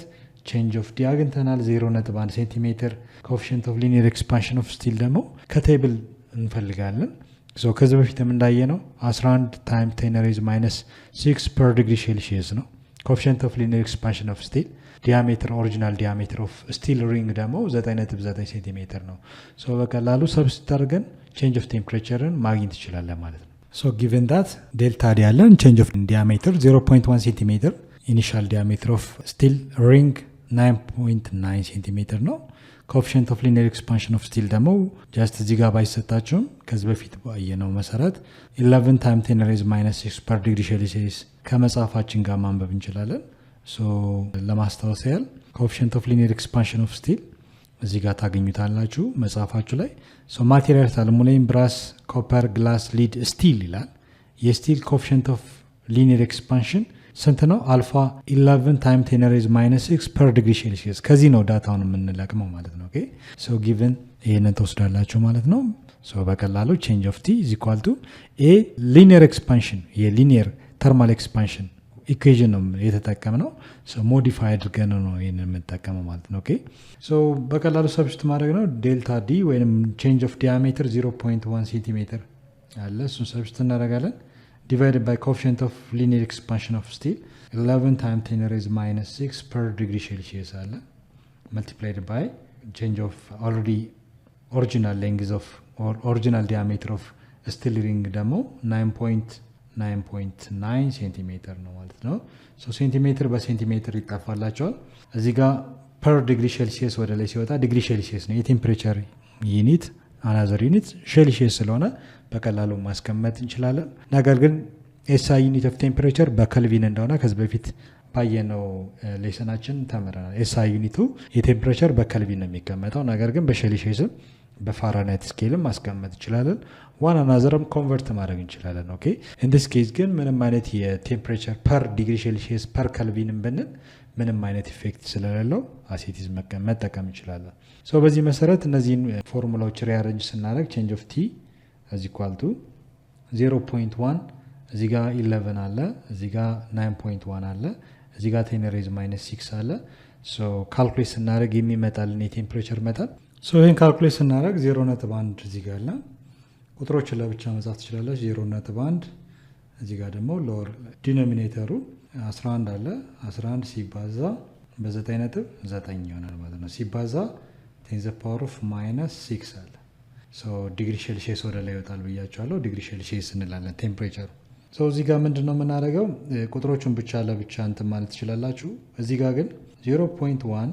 ቼንጅ ኦፍ ዲ አግኝተናል 0.1 ሴንቲሜትር። ኮኤፊሽንት ኦፍ ሊኒየር ኤክስፓንሽን ኦፍ ስቲል ደግሞ ከቴብል እንፈልጋለን። ሶ ከዚህ በፊትም እንዳየ ነው 11 ታይም 10 ሬዝ ማይነስ 6 ፐር ዲግሪ ሴልሺየስ ነው ኮኤፊሽንት ኦፍ ሊኒየር ኤክስፓንሽን ኦፍ ስቲል። ዲያሜትር ኦሪጂናል ዲያሜትር ኦፍ ስቲል ሪንግ ደግሞ 9.9 ሴንቲሜትር ነው። ሶ በቀላሉ ሰብስቲት አድርገን ቼንጅ ኦፍ ቴምፕሬቸርን ማግኘት ይችላለን ማለት ነው። ሶ ጊቨን ዳት ዴልታ ዲ ያለን ቼንጅ ኦፍ ዲያሜትር 0.1 ሴንቲሜትር፣ ኢኒሻል ዲያሜትር ኦፍ ስቲል ሪንግ 9.9 ሴንቲሜትር ነው። ኮኤፊሽንት ኦፍ ሊኒየር ኤክስፓንሽን ኦፍ ስቲል ደግሞ ጀስት እዚህ ጋር ባይሰጣችሁም ከዚህ በፊት ባየነው መሰረት 11 ታይም 10 ሬዝ ማይነስ 6 ፐር ዲግሪ ሴልሺየስ ከመጽሐፋችን ጋር ማንበብ እንችላለን። ሶ ለማስታወስ ያህል ኮኤፊሽንት ኦፍ ሊኒየር ኤክስፓንሽን ኦፍ ስቲል እዚህ ጋር ታገኙታላችሁ መጽሐፋችሁ ላይ። ሶ ማቴሪያልስ አሉሚኒየም፣ ብራስ፣ ኮፐር፣ ግላስ፣ ሊድ፣ ስቲል ይላል። የስቲል ኮኤፊሽንት ኦፍ ሊኒየር ኤክስፓንሽን ስንት ነው? አልፋ 11 ታይም 10 ሬዝ ማይነስ 6 ፐር ዲግሪ ሴልሺየስ። ከዚህ ነው ዳታውን የምንለቅመው ማለት ነው። ኦኬ ሶ ጊቭን ይህንን ተወስዳላችሁ ማለት ነው። ሶ በቀላሉ ቼንጅ ኦፍ ቲ ኢዝ ኢኳል ቱ ኤ ሊኒየር ኤክስፓንሽን የሊኒየር ተርማል ኤክስፓንሽን ኢኩዌዥን ነው የተጠቀምነው። ሞዲፋይ አድርገን ነው ይህንን የምንጠቀመው ማለት ነው። ኦኬ ሶ በቀላሉ ሰብስት ማድረግ ነው። ዴልታ ዲ ወይም ቼንጅ ኦፍ ዲያሜትር 0.1 ሴንቲሜትር አለ። እሱን ሰብስት እናደርጋለን። ዲቫይድድ ባይ ኮኤፊሽንት ኦፍ ሊኒየር ኤክስፓንሽን ኦፍ ስቲል 11 ታይም 10 ሬዝ ማይነስ 6 ፐር ዲግሪ ሴልሺየስ አለ። መልቲፕላይድ ባይ ቼንጅ ኦፍ ኦልሬዲ ኦሪጂናል ሌንግዝ ኦፍ ኦሪጂናል ዲያሜትር ኦፍ ስቲል ሪንግ ደግሞ 9.9 ሴንቲሜትር ነው ማለት ነው። ሴንቲሜትር በሴንቲሜትር ይጠፋላቸዋል። እዚህ ጋር ፐር ዲግሪ ሴልሺየስ ወደ ላይ ሲወጣ ዲግሪ ሴልሺየስ ነው የቴምፕሬቸር ዩኒት። አናዘር ዩኒት ሴልሺየስ ስለሆነ በቀላሉ ማስቀመጥ እንችላለን። ነገር ግን ኤስአይ ዩኒት ኦፍ ቴምፕሬቸር በከልቪን እንደሆነ ከዚህ በፊት ባየነው ሌሰናችን ተምረናል። ኤስአይ ዩኒቱ የቴምፕሬቸር በከልቪን ነው የሚቀመጠው። ነገር ግን በሴልሺየስም በፋራናይት ስኬልም ማስቀመጥ እንችላለን። ዋን አናዘርም ኮንቨርት ማድረግ እንችላለን። ኦኬ ኢንዲስ ኬዝ ግን ምንም አይነት የቴምፕሬቸር ፐር ዲግሪ ሴልሺየስ ፐር ከልቪንም ብንል ምንም አይነት ኢፌክት ስለሌለው አሴቲዝ መጠቀም እንችላለን። በዚህ መሰረት እነዚህን ፎርሙላዎች ሪአሬንጅ ስናደርግ ቼንጅ ኦፍ ቲ ኢዝ ኢኳል ቱ 0.1 እዚህ ጋር 11 አለ፣ እዚህ ጋር 9.1 አለ፣ እዚህ ጋር 10 ሬዝ ማይነስ 6 አለ። ካልኩሌት ስናደርግ የሚመጣልን የቴምፕሬቸር መጠን ይህን ካልኩሌት ስናደርግ 0.1 እዚህ ጋር አለ። ቁጥሮችን ለብቻ መጻፍ ትችላለች። 0.1 እዚህ ጋር ደግሞ ሎወር ዲኖሚኔተሩ 11 አለ። 11 ሲባዛ በ9.9 ይሆናል ማለት ነው። ሲባዛ 10 ፓወር ኦፍ ማይነስ 6 አለ። ዲግሪ ሴልሺየስ ወደ ላይ ይወጣል ብያቸዋለሁ። ዲግሪ ሴልሺየስ እንላለን ቴምፕሬቸሩ። እዚህ ጋር ምንድን ነው የምናደርገው? ቁጥሮቹን ብቻ ለብቻ እንትን ማለት ትችላላችሁ። እዚህ ጋር ግን 0.1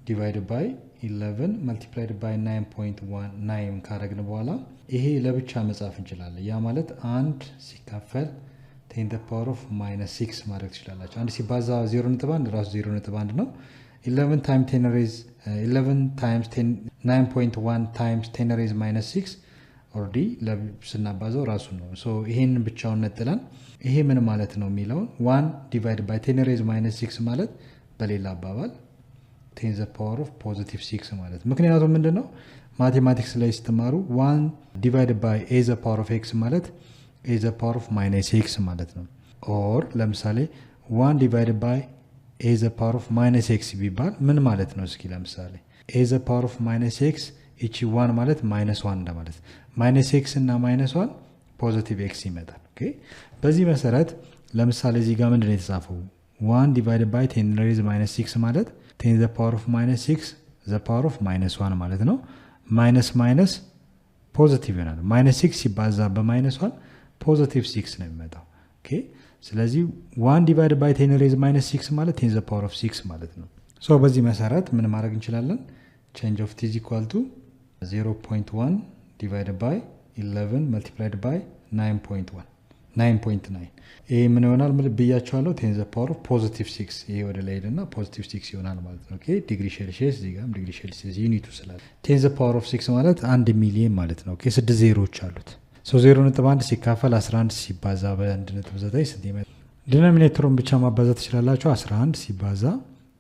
ዲቫይድ ባይ 11 መልቲፕላይድ ባይ 9.9 ካረግን በኋላ ይሄ ለብቻ መጻፍ እንችላለን። ያ ማለት 1 ሲካፈል 10 ፓወር ኦፍ ማይነስ 6 ማድረግ ትችላላችሁ። 1 ሲባዛ 0.1 ራሱ 0.1 ነው። 11 ታይምስ 9.1 ታይምስ 10 ሬዝ ማይነስ 6 ኦልሬዲ ስናባዘው ራሱ ነው። ይሄን ብቻውን ነጥለን ይሄ ምን ማለት ነው የሚለውን 1 ዲቫይድ ባይ 10 ሬዝ ማይነስ 6 ማለት በሌላ አባባል 10 ፓወር ኦፍ ፖዚቲቭ 6 ማለት። ምክንያቱም ምንድን ነው ማቴማቲክስ ላይ ስትማሩ 1 ዲቫይድ ባይ ኤ ዘ ፓወር ኦፍ ኤክስ ማለት ኤ ዘ ፓወር ኦፍ ማይነስ ኤክስ ማለት ነው። ኦር ለምሳሌ 1 ዲቫይድ ባይ ኤ ዘ ፓወር ኦፍ ማይነስ ኤክስ ቢባል ምን ማለት ነው? እስኪ ለምሳሌ ኤ ዘ ፓወር ኦፍ ማይነስ ኤክስ እቺ 1 ማለት ማይነስ 1 እንደማለት። ማይነስ ኤክስ እና ማይነስ 1 ፖዚቲቭ ኤክስ ይመጣል። ኦኬ በዚህ መሰረት ለምሳሌ እዚህ ጋር ምንድን ነው የተጻፈው? 1 ዲቫይድ ባይ 10 ሬዝ ማይነስ 6 ማለት 10 ዘ ፓወር ኦፍ ማይነስ 6 ዘ ፓወር ኦፍ ማይነስ 1 ማለት ነው። ማይነስ ማይነስ ፖዚቲቭ ይሆናል። ማይነስ 6 ሲባዛ በማይነስ 1 ፖዚቲቭ 6 ነው የሚመጣው። ኦኬ ስለዚህ 1 ዲቫይድ ባይ 10 ሬዝ ማይነስ 6 ማለት 10 ዘ ፓወር ኦፍ 6 ማለት ነው። በዚህ መሰረት ምን ማድረግ እንችላለን? ቼንጅ ኦፍ ቲ ኢዝ ኢኳል ቱ 0.1 ዲቫይድ ባይ 11 መልቲፕላይድ ባይ 9.9 ይሄ ምን ይሆናል? ብያቸዋለሁ 10 ዘ ፓወር ኦፍ ፖዚቲቭ 6 ይሄ ወደ ላይ ሄድና ፖዚቲቭ 6 ይሆናል ማለት ነው። ኦኬ ዲግሪ ሴልሺየስ እዚህ ጋር ዲግሪ ሴልሺየስ ዩኒቱ ስላለ 10 ዘ ፓወር ኦፍ 6 ማለት 1 ሚሊዮን ማለት ነው። ኦኬ 6 ዜሮዎች አሉት። 0.1 ሲካፈል 11 ሲባዛ በ1.9 ስንት ይመጣል? ዲኖሚኔተሩን ብቻ ማባዛት ትችላላችሁ። 11 ሲባዛ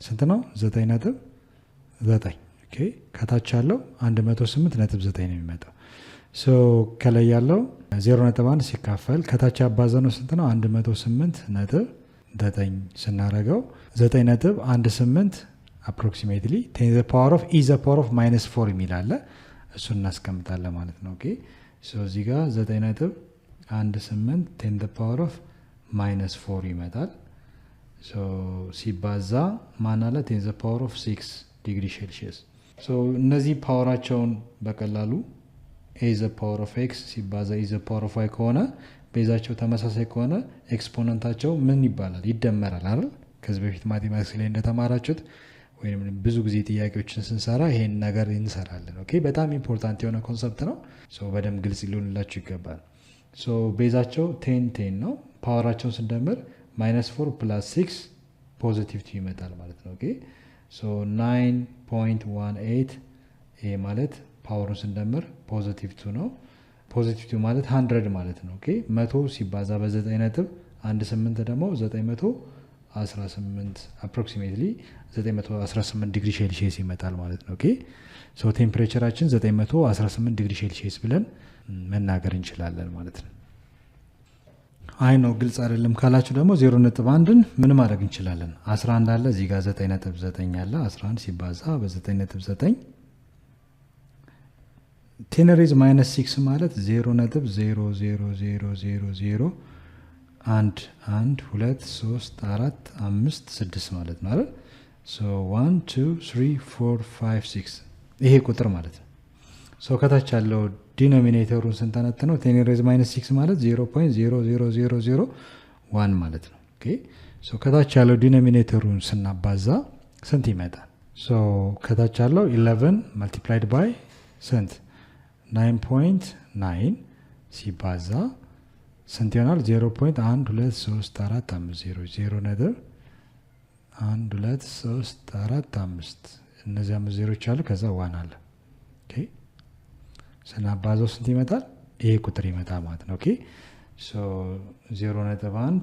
ስንት ነው? 9.9 ኦኬ ከታች ያለው 108.9 ነው የሚመጣው። ከላይ ያለው 0.1 ሲካፈል ከታች ያባዛ ነው ስንት ነው? 108.9 ስናረገው 9.18 አፕሮክሲሜትሊ 10 ዘ ፓወር ኦፍ ኢ ዘ ፓወር ኦፍ ማይነስ 4 የሚል አለ። እሱን እናስቀምጣለን ማለት ነው። ኦኬ እዚህ ጋር 9.18 10 ዘ ፓወር ኦፍ ማይነስ 4 ይመጣል። ሲባዛ ማን አለ? 10 ዘ ፓወር ኦፍ 6 ዲግሪ ሴልሺየስ። እነዚህ ፓወራቸውን በቀላሉ ኤ ዘ ፓወር ኦፍ ኤክስ ሲባዛ ኢ ዘ ፓወር ኦፍ ዋይ ከሆነ ቤዛቸው ተመሳሳይ ከሆነ ኤክስፖነንታቸው ምን ይባላል? ይደመራል አይደል? ከዚህ በፊት ማቴማቲክስ ላይ እንደተማራችሁት ወይም ብዙ ጊዜ ጥያቄዎችን ስንሰራ ይሄን ነገር እንሰራለን። ኦኬ በጣም ኢምፖርታንት የሆነ ኮንሰፕት ነው። በደንብ ግልጽ ሊሆንላችሁ ይገባል። ቤዛቸው 10 ነው። ፓወራቸውን ስንደምር -4 + 6 ፖዚቲቭ 2 ይመጣል ማለት ነው። ኦኬ 9.18 ይሄ ማለት ፓወሩን ስንደምር ፖዚቲቭ 2 ነው። ፖዚቲቭ 2 ማለት 100 ማለት ነው። ኦኬ 100 ሲባዛ በ9.18 ደግሞ 918 approximately 918 ዲግሪ ሴልሺየስ ይመጣል ማለት ነው ኦኬ ሶ ቴምፕሬቸራችን 918 ዲግሪ ሴልሺየስ ብለን መናገር እንችላለን ማለት ነው አይ ነው ግልጽ አይደለም ካላችሁ ደግሞ 0.1ን ምን ማድረግ እንችላለን 11 አለ እዚህ ጋር 9.9 አለ 11 ሲባዛ በ9.9 10 raised minus 6 ማለት 0.00000 1 1 2 3 4 5 6 ማለት ነው አይደል ሶ 1 2 3 4 5 6 ይሄ ቁጥር ማለት ነው ሶ ከታች ያለው ዲኖሚኔተሩን ስንተነትነው 10 raised minus 6 ማለት 0.00001 ማለት ነው ኦኬ ሶ ከታች ያለው ዲኖሚኔተሩን ስናባዛ ስንት ይመጣል ሶ ከታች ያለው 11 multiplied by ስንት 9.9 ሲባዛ ስንት ይሆናል 0.12345 እነዚህ አምስት ዜሮች አሉ ከዛ 1 አለ ኦኬ ስናባዛው ስንት ይመጣል ይሄ ቁጥር ይመጣል ማለት ነው ኦኬ ሶ 0.1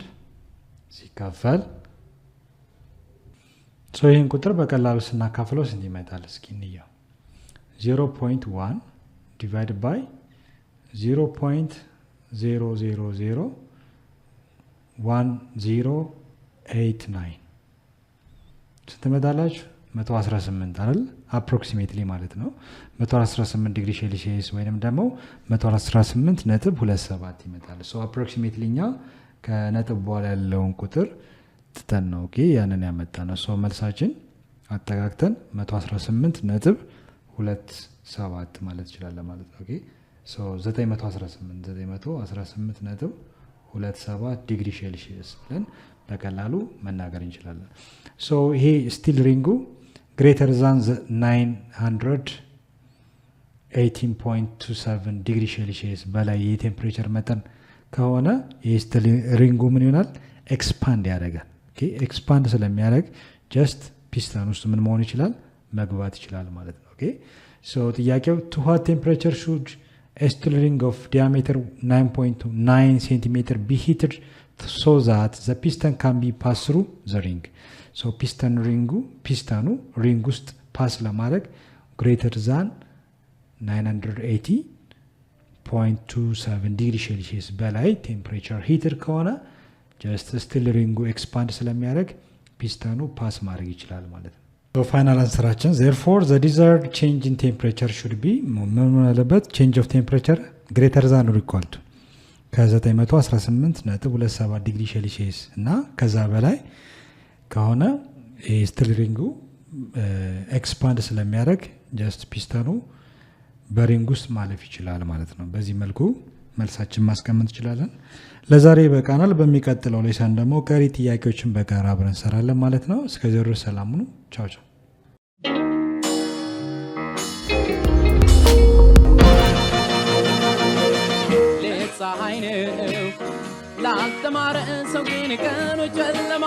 ሲካፈል ሶ ይሄን ቁጥር በቀላሉ ስናካፍለው ስንት ይመጣል እስኪ እንየው 0.1 divided by 0.0001089 ስትመጣላችሁ 118 አይደል approximately ማለት ነው 118 ዲግሪ ሴልሺየስ ወይንም ደግሞ 118.27 ይመጣል ሶ approximately ኛ ከነጥብ በኋላ ያለውን ቁጥር ትተን ነው ኦኬ ያንን ያመጣነው ሶ መልሳችን አጠጋግተን 118.27 ማለት ይችላል ማለት ነው ኦኬ ሶ 918.27 ዲግሪ ሴልሺየስ ብለን በቀላሉ መናገር እንችላለን ሶ ይሄ ስቲል ሪንጉ greater than 918.27 ዲግሪ ሴልሺየስ በላይ የቴምፕሬቸር መጠን ከሆነ ይሄ ስቲል ሪንጉ ምን ይሆናል ኤክስፓንድ ያደርጋል ኦኬ ኤክስፓንድ ስለሚያደርግ ጀስት ፒስተን ውስጥ ምን መሆን ይችላል መግባት ይችላል ማለት ነው ኦኬ ሶ ጥያቄው to what temperature should a steel ring of diameter 9.9 cm be heated so that the piston can be passed through the ring so piston ring ውስጥ ፓስ ለማድረግ greater than 980.27 ዲግሪ ሴልሺየስ በላይ ቴምፕሬቸር ሂትድ ከሆነ just still ሪንጉ ኤክስፓንድ ስለሚያደርግ ፒስተኑ ፓስ ማድረግ ይችላል ማለት ነው so final answeraችን therefore the desired change in temperature should be ምን አለበት change of temperature greater than or equal to ከ918.27 ዲግሪ ሴልሺየስ እና ከዛ በላይ ከሆነ ስቲል ሪንጉ ኤክስፓንድ ስለሚያደርግ ጀስት ፒስተኑ በሪንግ ውስጥ ማለፍ ይችላል ማለት ነው በዚህ መልኩ መልሳችን ማስቀመጥ እንችላለን ለዛሬ በቃናል በሚቀጥለው ሌሰን ደግሞ ቀሪ ጥያቄዎችን በጋራ አብረን እንሰራለን ማለት ነው እስከዚያው ድረስ ሰላም ሁኑ ቻው ቻው ፀሐይ ነው ላልተማረ ሰው ግን ቀኑ ጨለማ